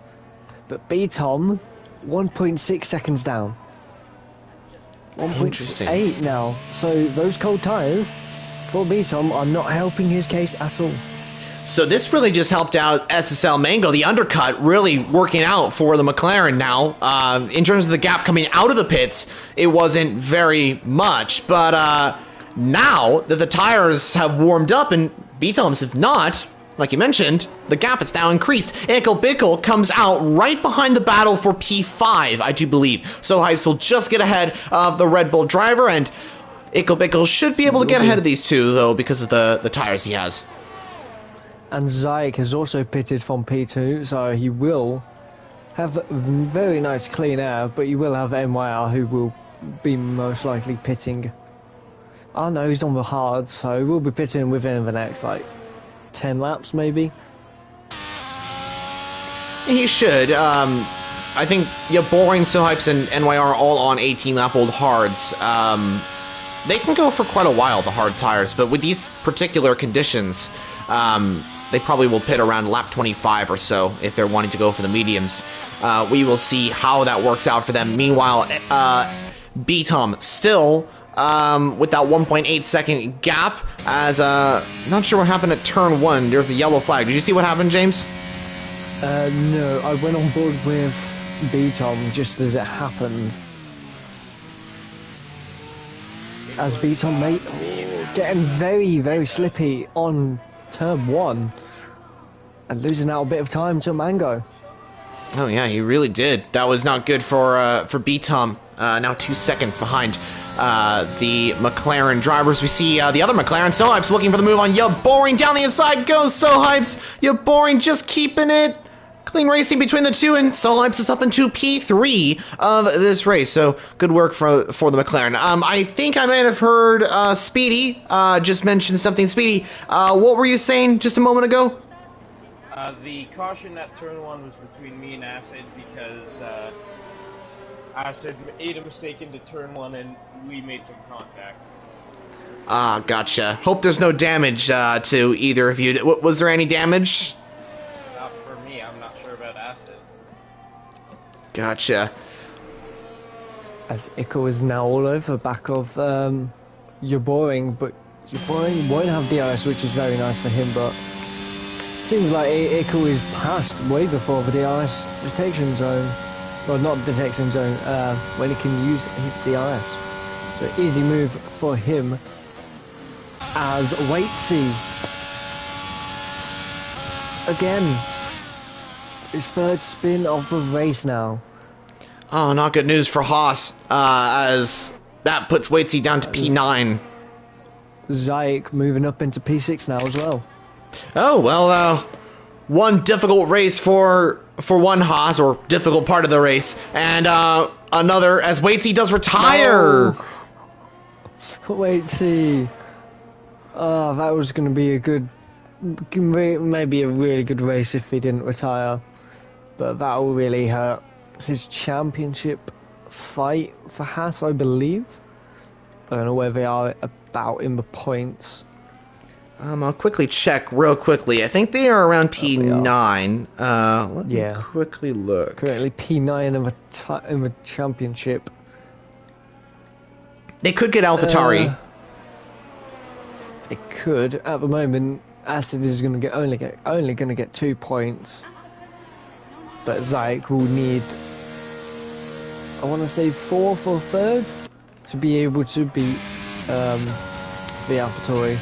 But B-Tom, 1.6 seconds down. 1.8 now. So those cold tyres for B-Tom are not helping his case at all. So this really just helped out SSL Mango. The undercut really working out for the McLaren now. In terms of the gap coming out of the pits, it wasn't very much. But now that the tires have warmed up and B-Toms have not, like you mentioned, the gap is now increased. Ickle Bickle comes out right behind the battle for P5, I do believe. So Hypes will just get ahead of the Red Bull driver, and Ickle Bickle should be able to get ahead of these two, though, because of the tires he has. And Zayek has also pitted from P2, so he will have very nice clean air, but you will have MYR who will be most likely pitting. Oh no, he's on the hard, so we'll be pitting within the next, 10 laps maybe. He should. I think Boring, So Hypes, and NYR are all on 18-lap-old hards. They can go for quite a while, the hard tires, but with these particular conditions, they probably will pit around lap 25 or so if they're wanting to go for the mediums. We will see how that works out for them. Meanwhile, B-Tom still with that 1.8 second gap as not sure what happened at turn 1. There's the yellow flag. Did you see what happened, James? No, I went on board with B-Tom just as it happened. As B-Tom getting very, very slippy on turn 1 and losing out a bit of time to Mango. Oh yeah, he really did. That was not good for B-Tom. Now 2 seconds behind the McLaren drivers. We see the other McLaren, So Hypes, looking for the move on Boring. Down the inside goes So Hypes. Boring just keeping it. Clean racing between the two, and So Hypes is up into P3 of this race. So good work for the McLaren. I think I might have heard Speedy just mention something. Speedy, what were you saying just a moment ago? The caution at turn 1 was between me and Acid because Acid made a mistake into turn 1 and we made some contact. Gotcha. Hope there's no damage to either of you. Was there any damage? Not for me. I'm not sure about Acid. Gotcha. As Ickle is now all over the back of Boring, but Boring won't have DRS, which is very nice for him, but seems like Ickle is passed way before the DRS detection zone. Well, not detection zone, when he can use his DRS. So easy move for him as Waitsy. Again, his third spin of the race now. Oh, not good news for Haas, as that puts Waitsy down to P9. Zayek moving up into P6 now as well. Oh, well, one difficult race for one Haas, or difficult part of the race, and another as Waitsy does retire. No. Waitsy. Oh, that was going to be a good, maybe a really good race if he didn't retire, but that will really hurt his championship fight for Haas, I believe. I don't know where they are about in the points. I'll quickly check real quickly. I think they are around Oh, they are. P9. Let me Yeah. quickly look. Currently P9 in the championship. They could get AlphaTauri. It could. At the moment, Acid is going to only going to get 2 points. But Zayek will need, I want to say, 4th or 3rd to be able to beat the AlphaTauri.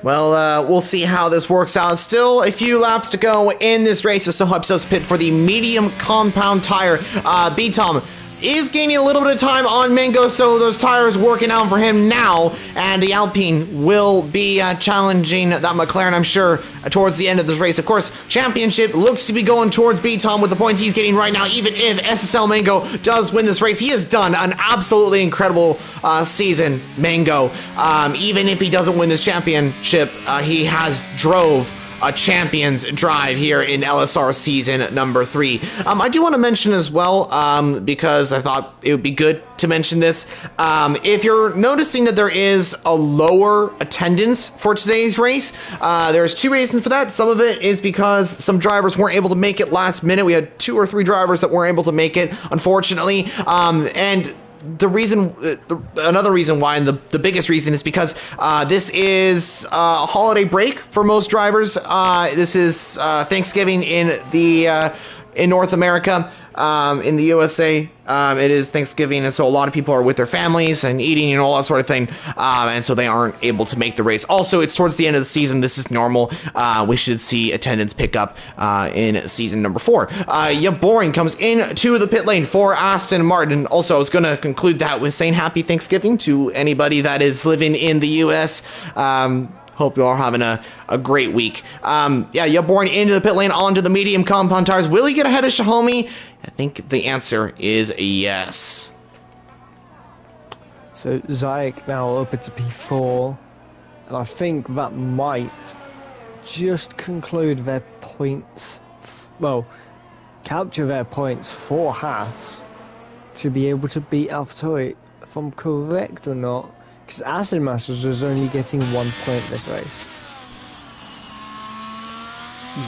Well, we'll see how this works out. Still a few laps to go in this race. The Soho Ipsos pit for the medium compound tire. B-Tom is gaining a little bit of time on Mango, so those tires working out for him now, and the Alpine will be challenging that McLaren, I'm sure, towards the end of this race. Of course, championship looks to be going towards B-Tom with the points he's getting right now. Even if SSL Mango does win this race, he has done an absolutely incredible season, Mango. Even if he doesn't win this championship, he has drove a champion's drive here in LSR season number 3. I do want to mention as well, because I thought it would be good to mention this. If you're noticing that there is a lower attendance for today's race, there's 2 reasons for that. Some of it is because some drivers weren't able to make it last minute. We had 2 or 3 drivers that weren't able to make it, unfortunately. And the reason, another reason why, and the biggest reason, is because this is a holiday break for most drivers. This is Thanksgiving in North America. In the USA, it is Thanksgiving, and so a lot of people are with their families and eating and all that sort of thing, and so they aren't able to make the race. Also, it's towards the end of the season. This is normal. We should see attendance pick up in season number 4. Boring comes into the pit lane for Aston Martin. Also, I was going to conclude that with saying happy Thanksgiving to anybody that is living in the US. Hope you all are having a great week. Born into the pit lane onto the medium compound tires. Will he get ahead of Xiaomi? I think the answer is yes. So Zayek now up into P4, and I think that might just conclude their points. Well, capture their points for Haas to be able to beat AlphaTauri, if I'm correct or not. Because Acid Masters is only getting 1 point this race.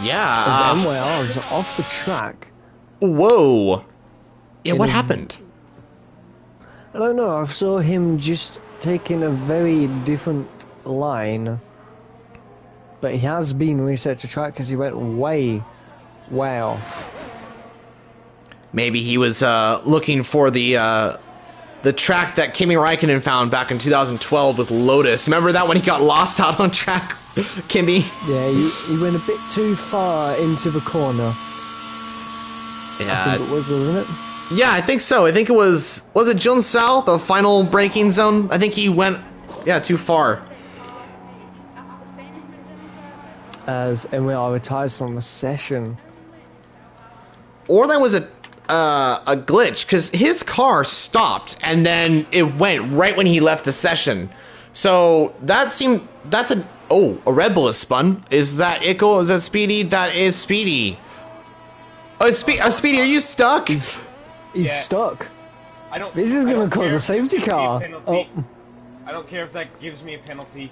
Yeah. As MYR is off the track. Whoa. Yeah, what happened? I don't know, I saw him just taking a very different line. But he has been reset to track because he went way off. Maybe he was looking for the track that Kimi Räikkönen found back in 2012 with Lotus. Remember that when he got lost out on track, Kimi? Yeah, he went a bit too far into the corner. Yeah. I think it was, wasn't it? Yeah, I think so. I think it was it Jun Sao, the final braking zone? I think he went, too far. As MWR retires from the session. Or that was a glitch, because his car stopped and then it went right when he left the session. So that's a Red Bull is spun. Is that Ickle? Is that Speedy? That is Speedy. Oh, Speedy, are you stuck? He's stuck. I don't. This is I gonna don't cause care a if safety it gives me a car. penalty. Oh. I don't care if that gives me a penalty.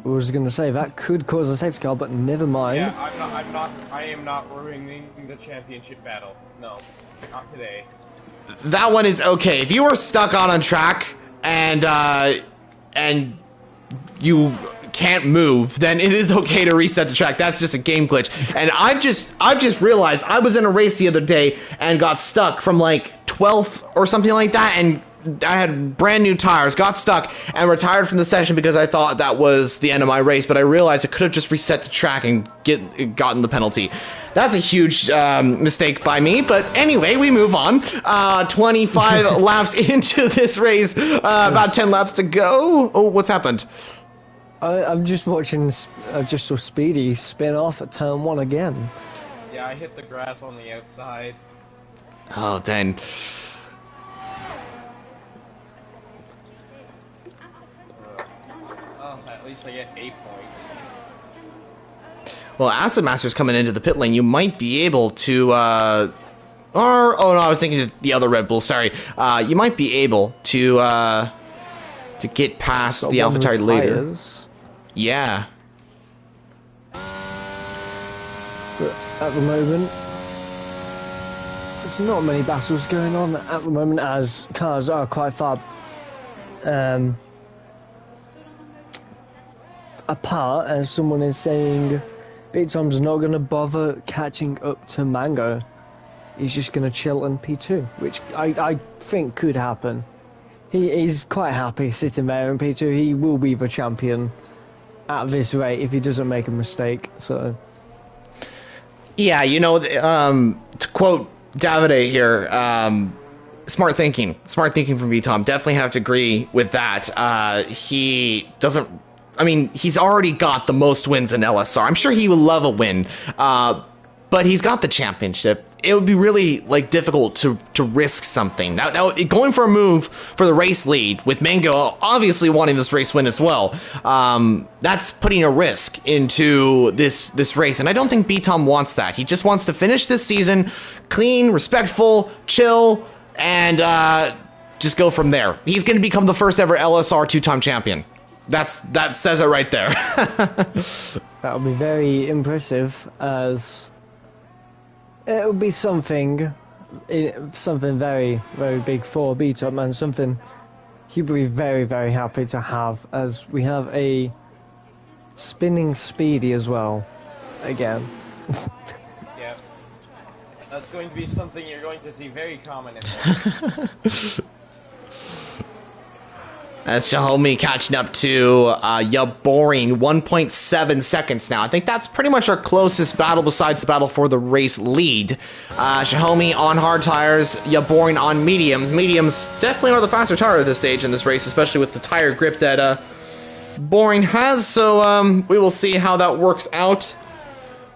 I was gonna say that could cause a safety car, but never mind. Yeah, I am not ruining the championship battle. No, not today. That one is okay. If you are stuck on a track and you can't move, then it is okay to reset the track. That's just a game glitch. And I've just realized I was in a race the other day and got stuck from like 12th or something like that, and I had brand new tires, got stuck, and retired from the session because I thought that was the end of my race, but I realized I could have just reset the track and gotten the penalty. That's a huge mistake by me, but anyway, we move on. 25 laps into this race, about 10 laps to go. Oh, what's happened? I'm just watching, I just saw Speedy spin off at turn 1 again. Yeah, I hit the grass on the outside. Oh, dang. At least I get 8 points. Well, Acid Master's coming into the pit lane. You might be able to, oh no, I was thinking of the other Red Bull. Sorry. You might be able to get past the AlphaTauri leader. Yeah. But at the moment, there's not many battles going on at the moment, as cars are quite far apart, as someone is saying Big Tom's not going to bother catching up to Mango. He's just going to chill in P2, which I think could happen. He's quite happy sitting there in P2. He will be the champion at this rate if he doesn't make a mistake. So, yeah, you know, to quote Davide here, smart thinking from VTOM. Definitely have to agree with that. He doesn't. I mean, he's already got the most wins in LSR. I'm sure he would love a win, but he's got the championship. It would be really difficult to risk something. Now, going for a move for the race lead with Mango obviously wanting this race win as well. That's putting a risk into this race, and I don't think BTOM wants that. He just wants to finish this season clean, respectful, chill, and just go from there. He's going to become the first ever LSR two-time champion. That says it right there. that would be very impressive, as it would be something very, very big for BTOM, and something he'd be very, very happy to have, as we have a spinning Speedy as well, again. Yeah. That's going to be something you're going to see very common in this. That's Xiaomi catching up to Yaboring, 1.7 seconds now. I think that's pretty much our closest battle besides the battle for the race lead. Xiaomi on hard tires, Yaboring on mediums. Mediums definitely are the faster tire at this stage in this race, especially with the tire grip that Boring has. So we will see how that works out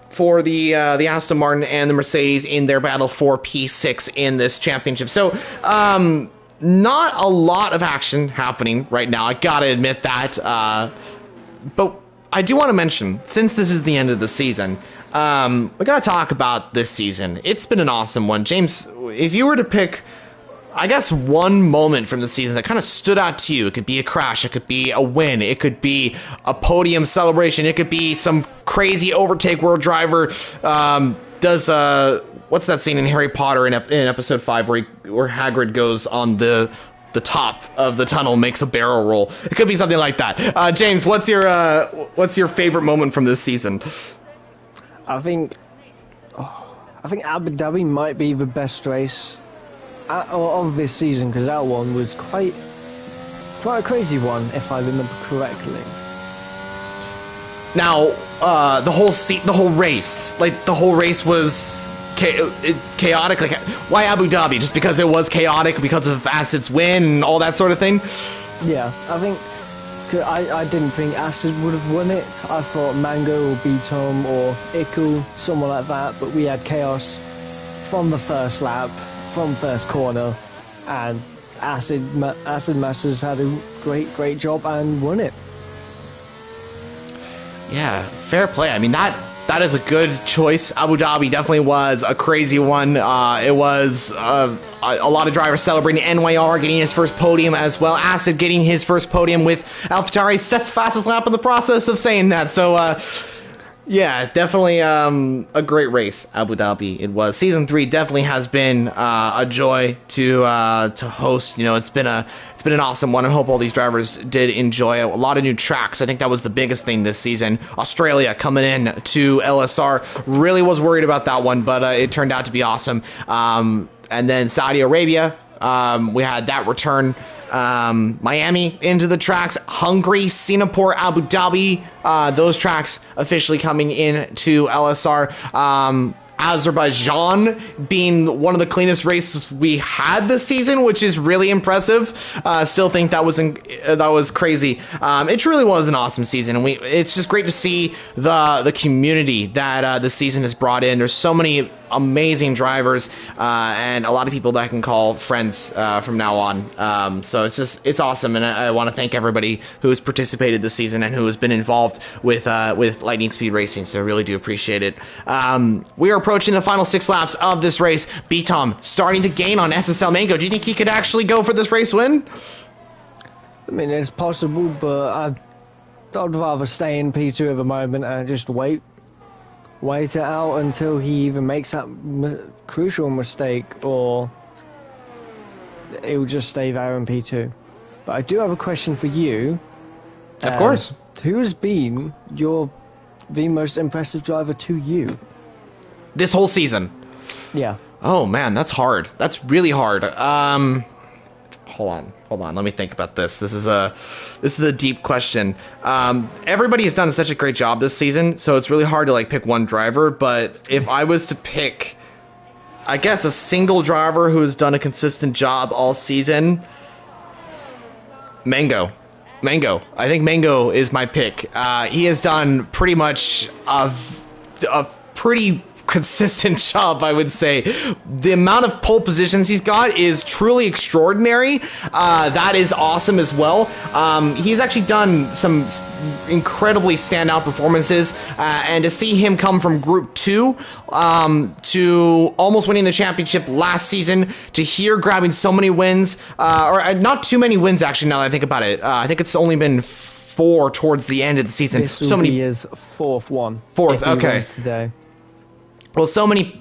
for the Aston Martin and the Mercedes in their battle for P6 in this championship. So, not a lot of action happening right now, I gotta admit that. But I do want to mention, since this is the end of the season, we gotta talk about this season. It's been an awesome one. James, if you were to pick, I guess, one moment from the season that kind of stood out to you, it could be a crash, it could be a win, it could be a podium celebration, it could be some crazy overtake world driver does what's that scene in Harry Potter in episode 5 where Hagrid goes on the top of the tunnel, makes a barrel roll. It could be something like that. James, what's your favorite moment from this season? I think Abu Dhabi might be the best race of this season, because that one was quite a crazy one, if I remember correctly. Now, the whole race was chaotic. Like, why Abu Dhabi? Just because it was chaotic, because of Acid's win and all that sort of thing? Yeah, I think I didn't think Acid would have won it. I thought Mango or BTOM or Iku, someone like that, but we had chaos from the first lap, from first corner, and Acid Masters had a great job and won it. Yeah, fair play. I mean, that is a good choice. Abu Dhabi definitely was a crazy one. It was a lot of drivers celebrating. NYR getting his first podium as well. Acid getting his first podium with AlphaTauri. Fastest lap in the process of saying that. So, yeah, definitely a great race, Abu Dhabi. It was. Season 3 definitely has been a joy to host. You know, it's been an awesome one. I hope all these drivers did enjoy it. A lot of new tracks. I think that was the biggest thing this season. Australia coming in to LSR. Really was worried about that one, but it turned out to be awesome. And then Saudi Arabia, we had that return. Miami into the tracks, Hungary, Singapore, Abu Dhabi, those tracks officially coming in to LSR. Azerbaijan being one of the cleanest races we had this season, which is really impressive. Still think that was crazy. It truly was an awesome season, and it's just great to see the community that the season has brought in. There's so many amazing drivers and a lot of people that I can call friends from now on. So it's awesome, and I want to thank everybody who has participated this season and who has been involved with Lightning Speed Racing. So I really do appreciate it. We are approaching the final 6 laps of this race. B-Tom starting to gain on SSL Mango. Do you think he could actually go for this race win? I mean, it's possible, but I'd rather stay in P2 at the moment and just wait it out until he either makes that crucial mistake or it will just stay there in P2. But I do have a question for you. Of course. Who's been the most impressive driver to you? This whole season? Yeah. Oh man, that's hard. That's really hard. Hold on. Let me think about this. This is a deep question. Everybody has done such a great job this season, so it's really hard to like pick one driver. But if I was to pick, I guess a single driver who has done a consistent job all season, Mango. I think Mango is my pick. He has done pretty much a pretty consistent job, I would say. The amount of pole positions he's got is truly extraordinary. That is awesome as well. He's actually done some incredibly standout performances, and to see him come from Group 2 to almost winning the championship last season, to here grabbing so many wins, or not too many wins actually now that I think about it. I think it's only been 4 towards the end of the season. This will be his 4th one. 4th, okay. Today. Well, so many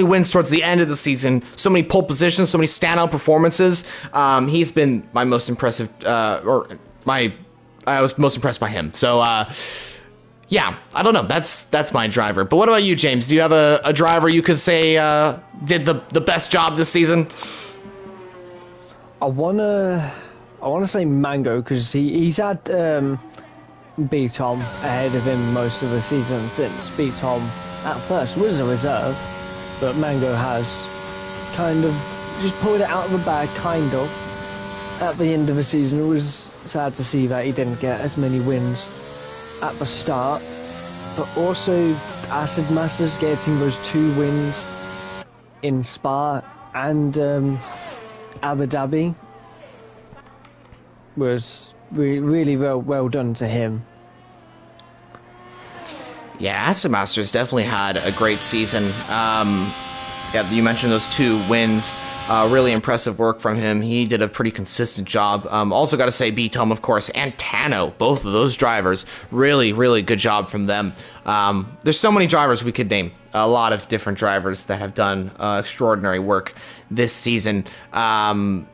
wins towards the end of the season, so many pole positions, so many standout performances. He's been my most impressive, I was most impressed by him. So, yeah, I don't know. That's my driver. But what about you, James? Do you have a driver you could say did the best job this season? I wanna say Mango because he's had B-Tom ahead of him most of the season since B-Tom at first was a reserve, but Mango has kind of just pulled it out of the bag, kind of. At the end of the season, it was sad to see that he didn't get as many wins at the start, but also Acid Masters getting those 2 wins in Spa and Abu Dhabi was really well done to him. Yeah, Acid Masters definitely had a great season. Yeah, you mentioned those 2 wins. Really impressive work from him. He did a pretty consistent job. Also got to say B-Tom, of course, and Tano, both of those drivers. Really, really good job from them. There's so many drivers we could name. A lot of different drivers that have done extraordinary work this season. So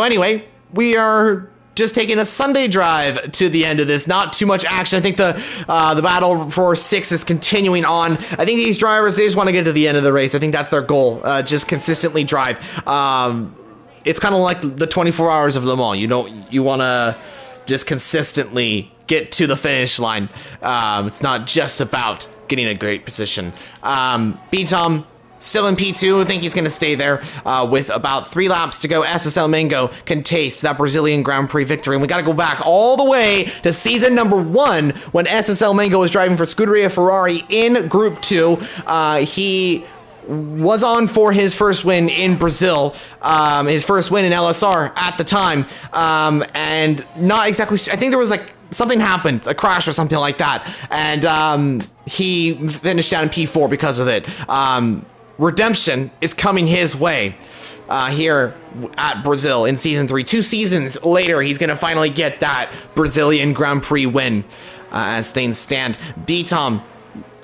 anyway, we are just taking a Sunday drive to the end of this. Not too much action. I think the battle for 6 is continuing on. I think these drivers, they just want to get to the end of the race. I think that's their goal. Just consistently drive. It's kind of like the 24 hours of Le Mans. You want to just consistently get to the finish line. It's not just about getting a great position. B-Tom, still in P2, I think he's going to stay there with about 3 laps to go. SSL Mango can taste that Brazilian Grand Prix victory. And we got to go back all the way to season number 1 when SSL Mango was driving for Scuderia Ferrari in Group 2. He was on for his first win in Brazil, his first win in LSR at the time, and not exactly, I think there was like something happened, a crash or something like that, and he finished down in P4 because of it. Redemption is coming his way here at Brazil in Season 3. 2 seasons later, he's going to finally get that Brazilian Grand Prix win as things stand. B-Tom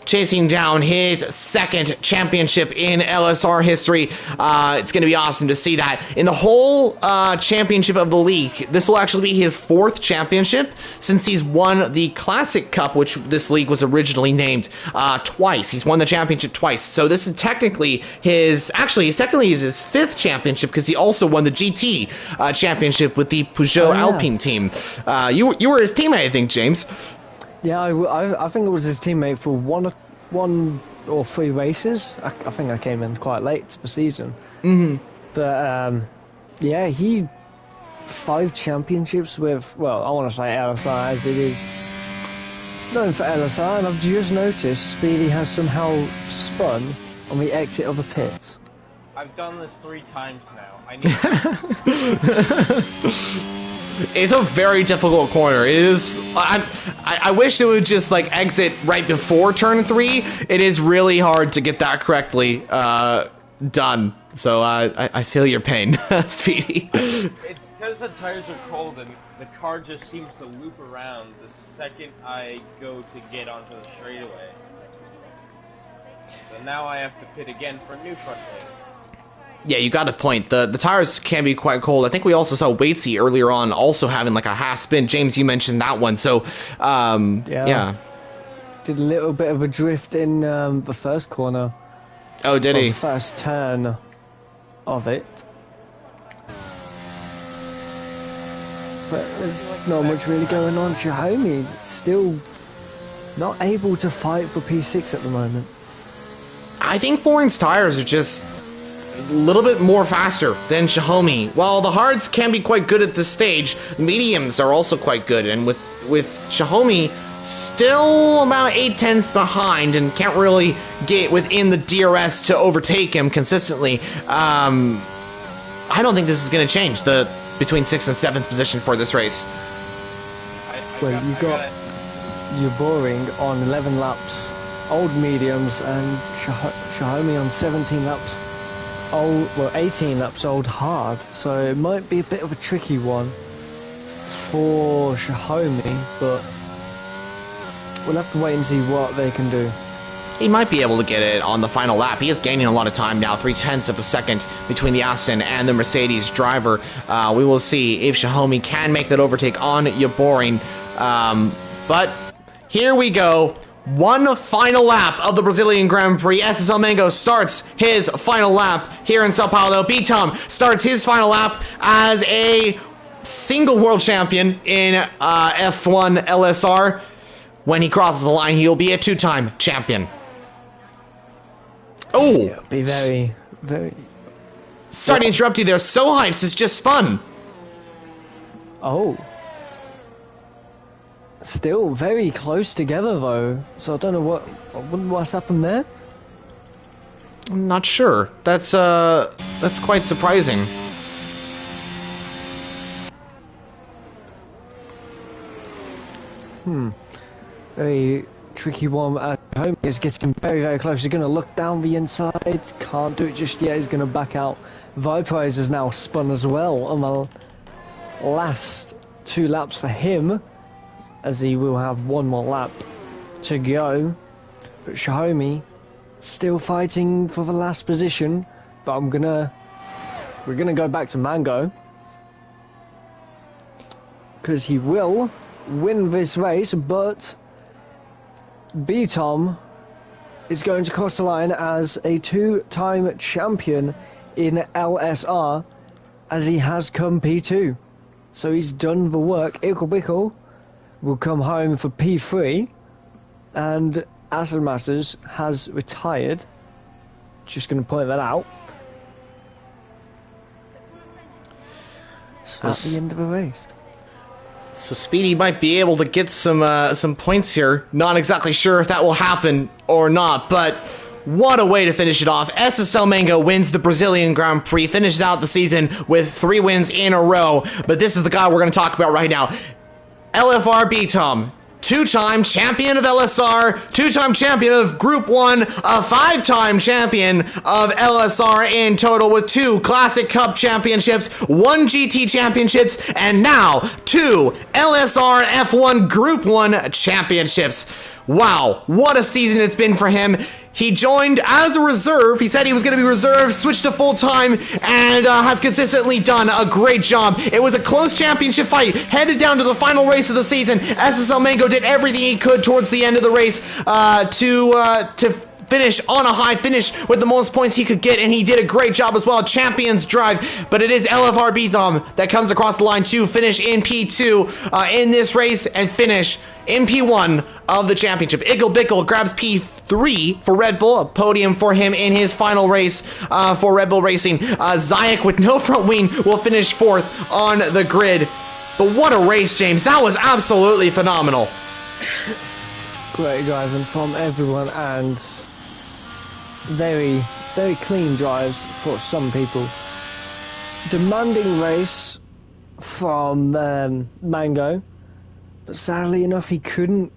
chasing down his 2nd championship in LSR history. It's going to be awesome to see that. In the whole championship of the league, this will actually be his 4th championship since he's won the Classic Cup, which this league was originally named, twice. He's won the championship twice. So this is technically his 5th championship because he also won the GT championship with the Peugeot Alpine team. You were his teammate, I think, James. Yeah, I think it was his teammate for one or 3 races. I think I came in quite late to the season. But yeah, he 5 championships with, well, I want to say LSR as it is known for LSR, and I've just noticed Speedy has somehow spun on the exit of the pits. I've done this 3 times now. I need. It's a very difficult corner. It is. I wish it would just like exit right before turn 3. It is really hard to get that correctly done. So I feel your pain, Speedy. It's because the tires are cold and the car just seems to loop around the second I go to get onto the straightaway. So now I have to pit again for a new front lane. Yeah, you got a point. The tires can be quite cold. I think we also saw Waitsy earlier on also having like a half spin. James, you mentioned that one. So, yeah. Did a little bit of a drift in the first corner. Oh, did he? The first turn of it. But there's not much really going on. Xiaomi still not able to fight for P6 at the moment. I think Boring's tires are just a little bit more faster than Xiaomi. While the hards can be quite good at this stage, mediums are also quite good. And with Xiaomi still about 8/10ths behind and can't really get within the DRS to overtake him consistently, I don't think this is going to change the between 6th and 7th position for this race. Well, you've got your Boring on 11 laps, old mediums, and Xiaomi on 17 laps, old, well, 18 laps old hard. So it might be a bit of a tricky one for Xiaomi, but we'll have to wait and see what they can do. He might be able to get it on the final lap. He is gaining a lot of time now, 0.3 of a second between the Aston and the Mercedes driver. We will see if Xiaomi can make that overtake on Boring. But here we go. One final lap of the Brazilian Grand Prix. SSL Mango starts his final lap here in Sao Paulo. B-Tom starts his final lap as a single world champion in F1 LSR. When he crosses the line, he'll be a 2-time champion. Oh! Yeah, be very, very... Sorry to interrupt you there. So Hypes is just fun. Oh. Still very close together, though. So I don't know what's happened there. I'm not sure. That's quite surprising. Very tricky one at home. He's getting very, very close. He's going to look down the inside. Can't do it just yet. He's going to back out. Viprize is now spun as well on the last 2 laps for him, as he will have 1 more lap to go. But Xiaomi still fighting for the last position. But we're gonna go back to Mango, because he will win this race, but B-Tom is going to cross the line as a 2-time champion in LSR, as he has come P2. So he's done the work. Ickle Bickle will come home for P3, and Aston Masters has retired. Just going to point that out. At the end of the race. So Speedy might be able to get some points here. Not exactly sure if that will happen or not, but what a way to finish it off. SSL Mango wins the Brazilian Grand Prix, finishes out the season with 3 wins in a row. But this is the guy we're going to talk about right now. LFR B-Tom. 2-time champion of LSR, 2-time champion of Group 1, a 5-time champion of LSR in total, with 2 Classic Cup championships, 1 GT championships, and now 2 LSR F1 Group 1 championships. Wow, what a season it's been for him. He joined as a reserve. He said he was going to be reserve, switched to full-time, and has consistently done a great job. It was a close championship fight, headed down to the final race of the season. SSL Mango did everything he could towards the end of the race finish on a high, finish with the most points he could get, and he did a great job as well. Champions drive, but it is LFR Beatham that comes across the line to finish in P2 in this race and finish in P1 of the championship. Ickle Bickle grabs P3 for Red Bull, a podium for him in his final race for Red Bull Racing. Zayak with no front wing will finish 4th on the grid. But what a race, James. That was absolutely phenomenal. Great driving from everyone, and very, very clean drives for some people. Demanding race from Mango, but sadly enough he couldn't.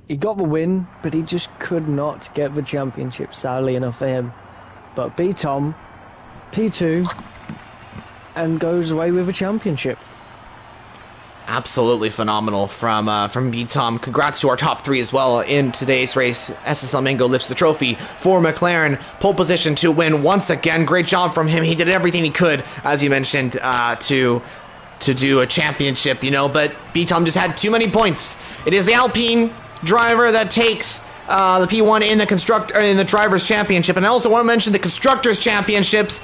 He got the win, but he just could not get the championship, sadly enough for him. But Tom, P2, and goes away with the championship. Absolutely phenomenal from B-Tom. Congrats to our top 3 as well in today's race. SSL Mango lifts the trophy for McLaren. Pole position to win once again. Great job from him. He did everything he could, as you mentioned, to do a championship, you know, but B-Tom just had too many points. It is the Alpine driver that takes the P1 in the Drivers' Championship. And I also want to mention the Constructors' Championships.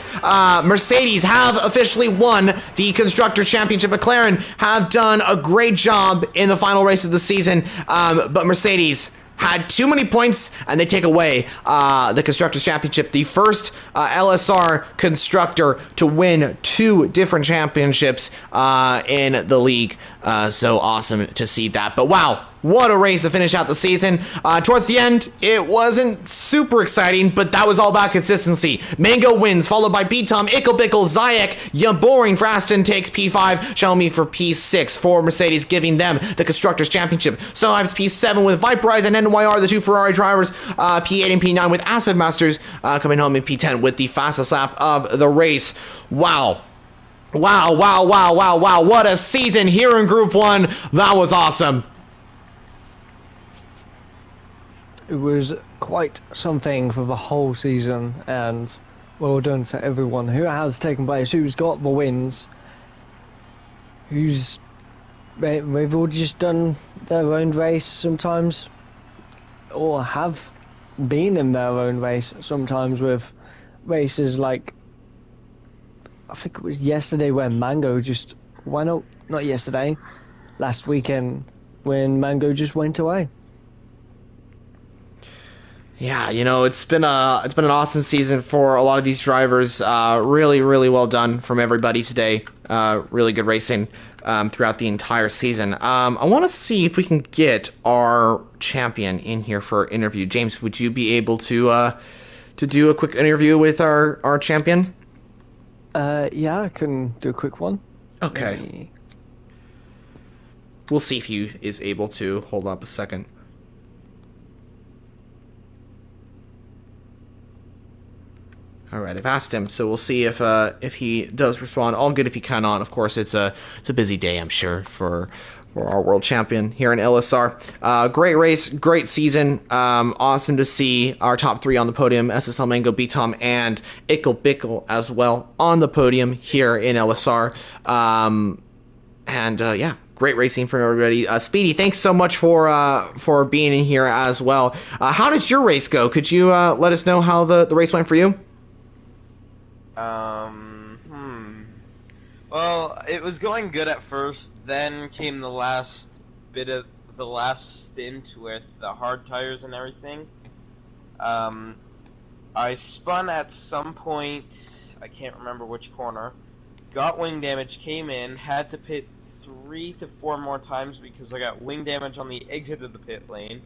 Mercedes have officially won the Constructors' Championship. McLaren have done a great job in the final race of the season, but Mercedes had too many points, and they take away the Constructors' Championship. The first LSR constructor to win 2 different championships in the league. So awesome to see that. But wow, what a race to finish out the season. Towards the end, it wasn't super exciting, but that was all about consistency. Mango wins, followed by B-Tom, Ickle Bickle, Zayak, Boring Fraston takes P5, Xiaomi for P6 for Mercedes, giving them the Constructors' Championship. Sohives P7 with Viperize and NYR, the 2 Ferrari drivers, P8 and P9 with Acid Masters coming home in P10 with the fastest lap of the race. Wow. Wow, wow, wow, wow, wow. What a season here in Group 1. That was awesome. It was quite something for the whole season, and well done to everyone who has taken place, who's got the wins, they've all just done their own race sometimes, or have been in their own race sometimes, with races like, I think it was yesterday when Mango just went up, not yesterday, last weekend when Mango just went away. Yeah, you know, it's been an awesome season for a lot of these drivers. Really, really well done from everybody today. Really good racing throughout the entire season. I want to see if we can get our champion in here for an interview. James, would you be able to do a quick interview with our champion? Yeah, I can do a quick one. Okay. Maybe. We'll see if he is able to. Hold up a second. All right, I've asked him, so we'll see if he does respond. All good if he cannot. Of course, it's a busy day, I'm sure, for our world champion here in LSR. Great race, great season. Awesome to see our top 3 on the podium: SSL Mango, B-Tom, and Ickle Bickle as well on the podium here in LSR. Yeah, great racing from everybody. Speedy, thanks so much for being in here as well. How did your race go? Could you let us know how the race went for you? Well, it was going good at first, then came the last stint with the hard tires and everything. I spun at some point, I can't remember which corner, got wing damage, came in, had to pit 3 to 4 more times because I got wing damage on the exit of the pit lane.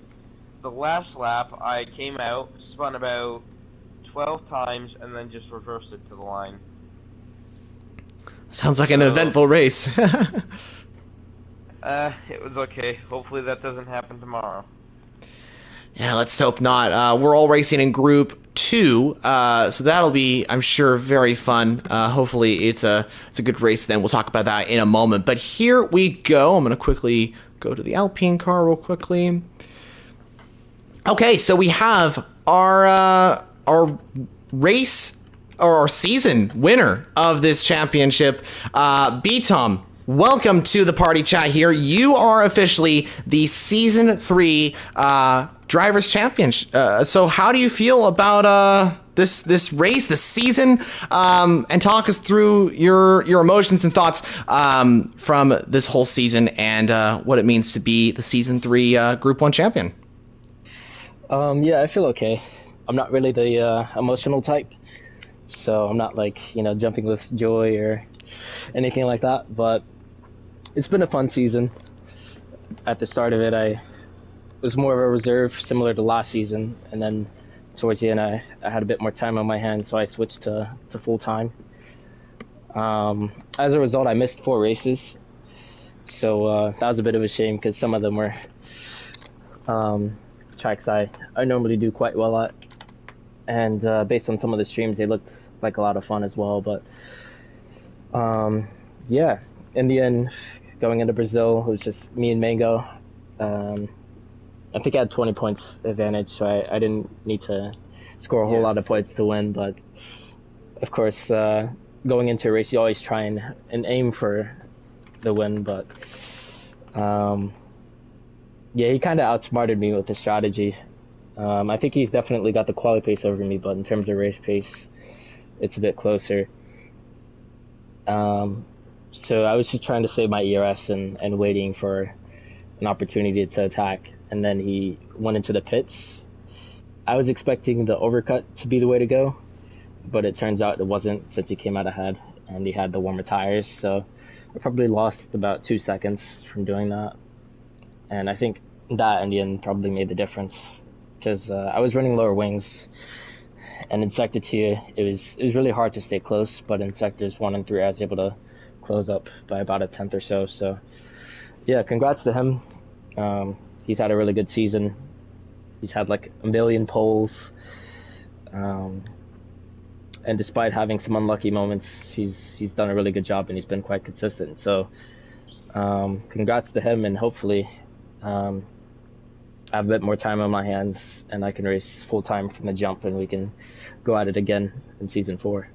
The last lap, I came out, spun about 12 times, and then just reversed it to the line. Sounds like an eventful race. It was okay. Hopefully that doesn't happen tomorrow. Yeah, let's hope not. We're all racing in Group 2, so that'll be, I'm sure, very fun. Hopefully it's a good race then. We'll talk about that in a moment. But here we go. I'm going to quickly go to the Alpine car real quickly. Okay, so we have our race, or our season winner of this championship, B-Tom. welcome to the party chat here. You are officially the Season 3 Drivers' Champion. So how do you feel about this race, this season? And talk us through your emotions and thoughts from this whole season and what it means to be the Season 3 Group 1 champion. Yeah, I feel okay. I'm not really the emotional type, so I'm not like, jumping with joy or anything like that, but it's been a fun season. At the start of it, I was more of a reserve, similar to last season, and then towards the end, I had a bit more time on my hands, so I switched to full time. As a result, I missed 4 races, so that was a bit of a shame because some of them were tracks I normally do quite well at, and based on some of the streams, they looked like a lot of fun as well. But yeah, in the end, going into Brazil, it was just me and Mango. I think I had 20 points advantage, so I didn't need to score a whole lot of points to win. But of course, going into a race, you always try and aim for the win. But yeah, he kind of outsmarted me with the strategy. I think he's definitely got the quali pace over me, but in terms of race pace, it's a bit closer. So I was just trying to save my ERS and waiting for an opportunity to attack, and then he went into the pits. I was expecting the overcut to be the way to go, but it turns out it wasn't, since he came out ahead and he had the warmer tires. So I probably lost about 2 seconds from doing that. And I think that in the end probably made the difference, because I was running lower wings, and in Sector 2 it was really hard to stay close, but in Sectors 1 and 3 I was able to close up by about a tenth or so. So yeah, congrats to him. He's had a really good season. He's had like a million poles, and despite having some unlucky moments, he's done a really good job, and he's been quite consistent. So congrats to him, and hopefully I have a bit more time on my hands and I can race full time from the jump, and we can go at it again in Season 4.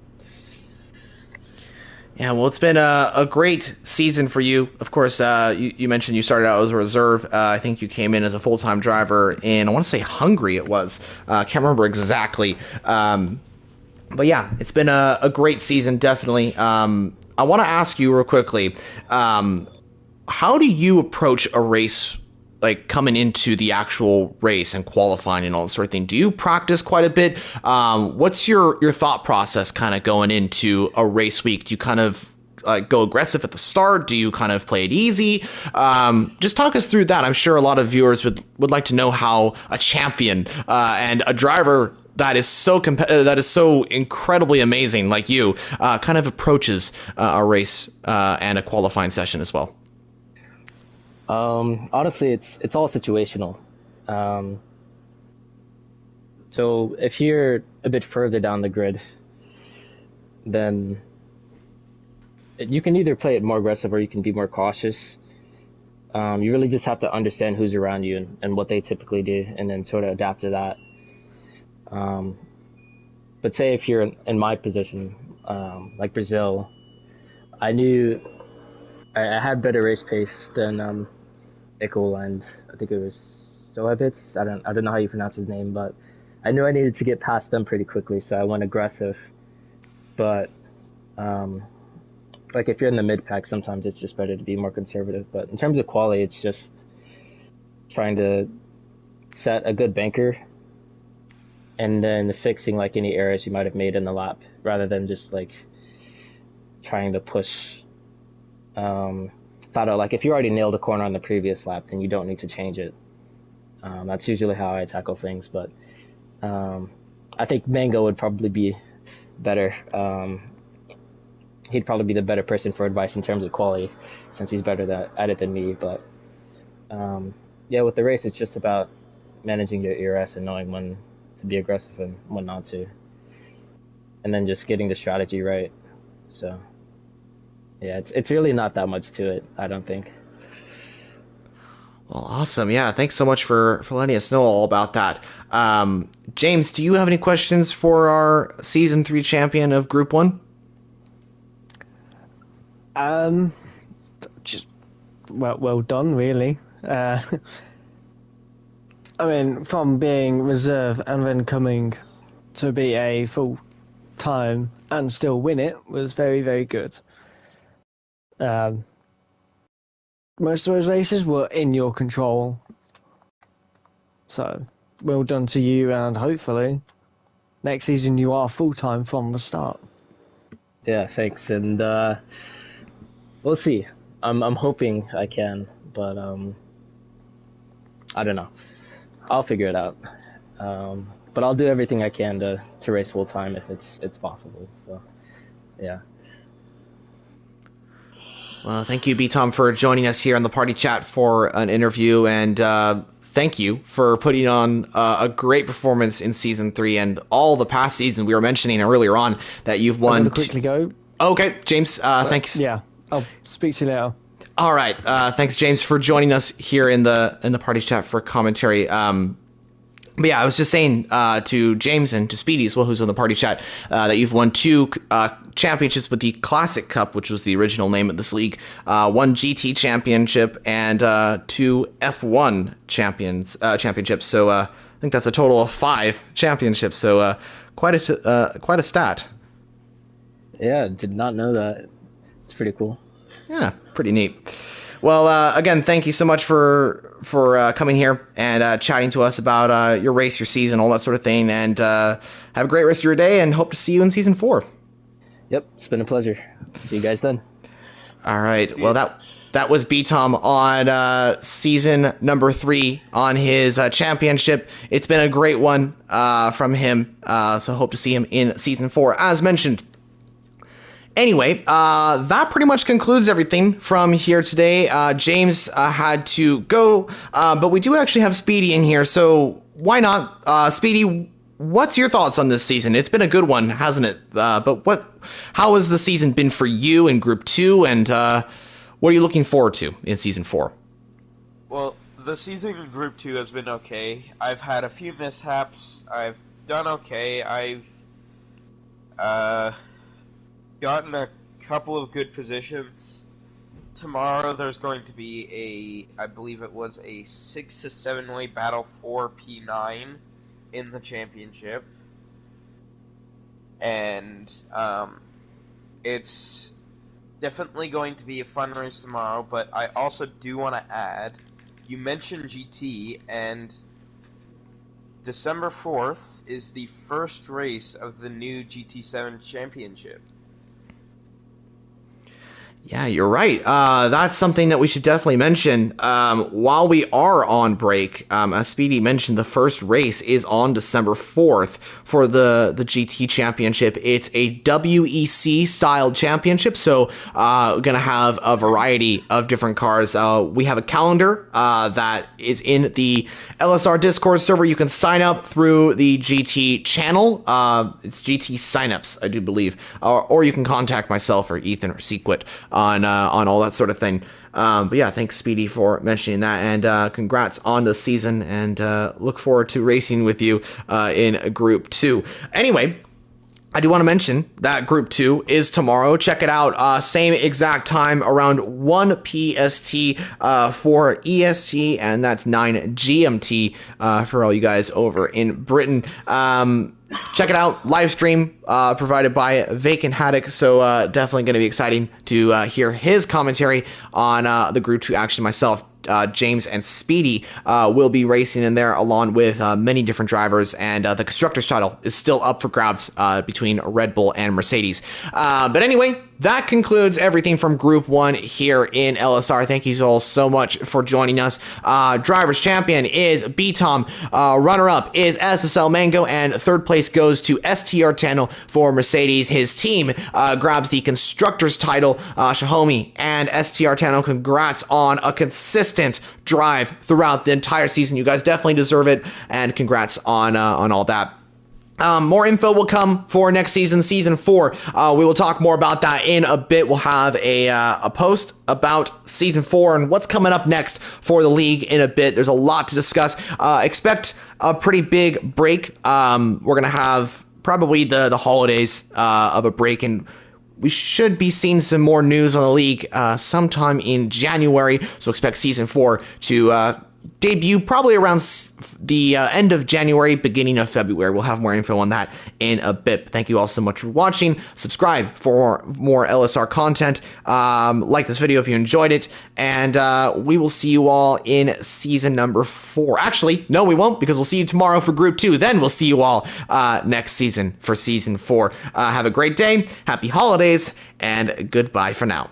Yeah, well, it's been a great season for you. Of course, you mentioned you started out as a reserve. I think you came in as a full-time driver in, I want to say Hungary it was. Can't remember exactly. But yeah, it's been a great season, definitely. I want to ask you real quickly, how do you approach a race, like coming into the actual race and qualifying and all that sort of thing? Do you practice quite a bit? What's your thought process kind of going into a race week? Do you kind of go aggressive at the start? Do you kind of play it easy? Just talk us through that. I'm sure a lot of viewers would like to know how a champion and a driver that is so that is so incredibly amazing like you kind of approaches a race and a qualifying session as well. Honestly, it's all situational. So if you're a bit further down the grid, then you can either play it more aggressive or you can be more cautious. You really just have to understand who's around you and what they typically do, and then sort of adapt to that. But say if you're in my position, like Brazil, I knew I had better race pace than Ickle, and I think it was Soebitz. I don't know how you pronounce his name, but I knew I needed to get past them pretty quickly, so I went aggressive. But like if you're in the mid pack, sometimes it's just better to be more conservative. But in terms of quali, it's just trying to set a good banker and then fixing like any errors you might have made in the lap, rather than just like trying to push. Thought of like if you already nailed a corner on the previous lap, then you don't need to change it. That's usually how I tackle things. But I think Mango would probably be better. He'd probably be the better person for advice in terms of quality, since he's better at it than me. But yeah, with the race, it's just about managing your ERS and knowing when to be aggressive and when not to, and then just getting the strategy right. So yeah, it's really not that much to it, I don't think. Well, awesome. Yeah, thanks so much for letting us know all about that. James, do you have any questions for our Season 3 champion of Group 1? well done, really. I mean, from being reserve and then coming to be a full time and still win it was very, very good. Most of those races were in your control, so well done to you, and hopefully next season you are full time from the start. Yeah, thanks, and we'll see. I'm hoping I can, but I don't know. I'll figure it out. But I'll do everything I can to race full time if it's possible. So, yeah. Well, thank you, B Tom, for joining us here on the party chat for an interview, and thank you for putting on a great performance in season 3 and all the past seasons. We were mentioning earlier on that you've won. I'm gonna quickly go. Okay, James. Thanks. Yeah, I'll speak to you later. All right. Thanks, James, for joining us here in the party chat for commentary. But yeah, I was just saying to James and to Speedy as well, who's on the party chat, that you've won 2 championships with the Classic Cup, which was the original name of this league, 1 GT championship, and 2 F1 championships. So I think that's a total of 5 championships. So quite a stat. Yeah, did not know that. It's pretty cool. Yeah, pretty neat. Well, again, thank you so much for coming here and chatting to us about your race, your season, all that sort of thing. And have a great rest of your day, and hope to see you in season 4. Yep, it's been a pleasure. See you guys then. All right. Well, that was B Tom on season number 3 on his championship. It's been a great one from him. So hope to see him in season 4, as mentioned. Anyway, that pretty much concludes everything from here today. James had to go, but we do actually have Speedy in here, so why not? Speedy, what's your thoughts on this season? It's been a good one, hasn't it? But how has the season been for you in Group 2, and what are you looking forward to in Season 4? Well, the season in Group 2 has been okay. I've had a few mishaps. I've done okay. I've gotten a couple of good positions. Tomorrow there's going to be I believe it was a 6 to 7 way battle for P9 in the championship. And it's definitely going to be a fun race tomorrow, but I also do want to add, you mentioned GT, and December 4th is the first race of the new GT7 championship. Yeah, you're right. That's something that we should definitely mention. While we are on break, as Speedy mentioned, the first race is on December 4th for the GT Championship. It's a WEC-style championship, so going to have a variety of different cars. We have a calendar that is in the LSR Discord server. You can sign up through the GT channel. It's GT signups, I do believe. Or you can contact myself or Ethan or Sequit on all that sort of thing. But yeah, thanks Speedy for mentioning that, and congrats on the season, and look forward to racing with you in Group 2. Anyway, I do want to mention that Group 2 is tomorrow. Check it out. Same exact time, around 1 PST for EST, and that's 9 GMT for all you guys over in Britain. Check it out. Live stream provided by Vacant Haddock. So definitely going to be exciting to hear his commentary on the Group 2 action. Myself, James, and Speedy will be racing in there along with many different drivers, and the Constructors title is still up for grabs between Red Bull and Mercedes. But anyway, that concludes everything from Group 1 here in LSR. Thank you all so much for joining us. Drivers champion is B-Tom. Runner-up is SSL Mango, and third place goes to STR Channel for Mercedes. His team grabs the Constructors title. Shahomi and STR Channel, congrats on a consistent drive throughout the entire season. You guys definitely deserve it, and congrats on all that. More info will come for next season, Season 4. We will talk more about that in a bit. We'll have a post about Season 4 and what's coming up next for the league in a bit. There's a lot to discuss. Expect a pretty big break. We're going to have probably the holidays of a break, and we should be seeing some more news on the league sometime in January. So expect Season 4 to debut probably around the end of January, beginning of February. We'll have more info on that in a bit. Thank you all so much for watching. Subscribe for more LSR content. Like this video if you enjoyed it. And we will see you all in season number 4. Actually, no, we won't, because we'll see you tomorrow for Group 2. Then we'll see you all next season for Season 4. Have a great day. Happy holidays. And goodbye for now.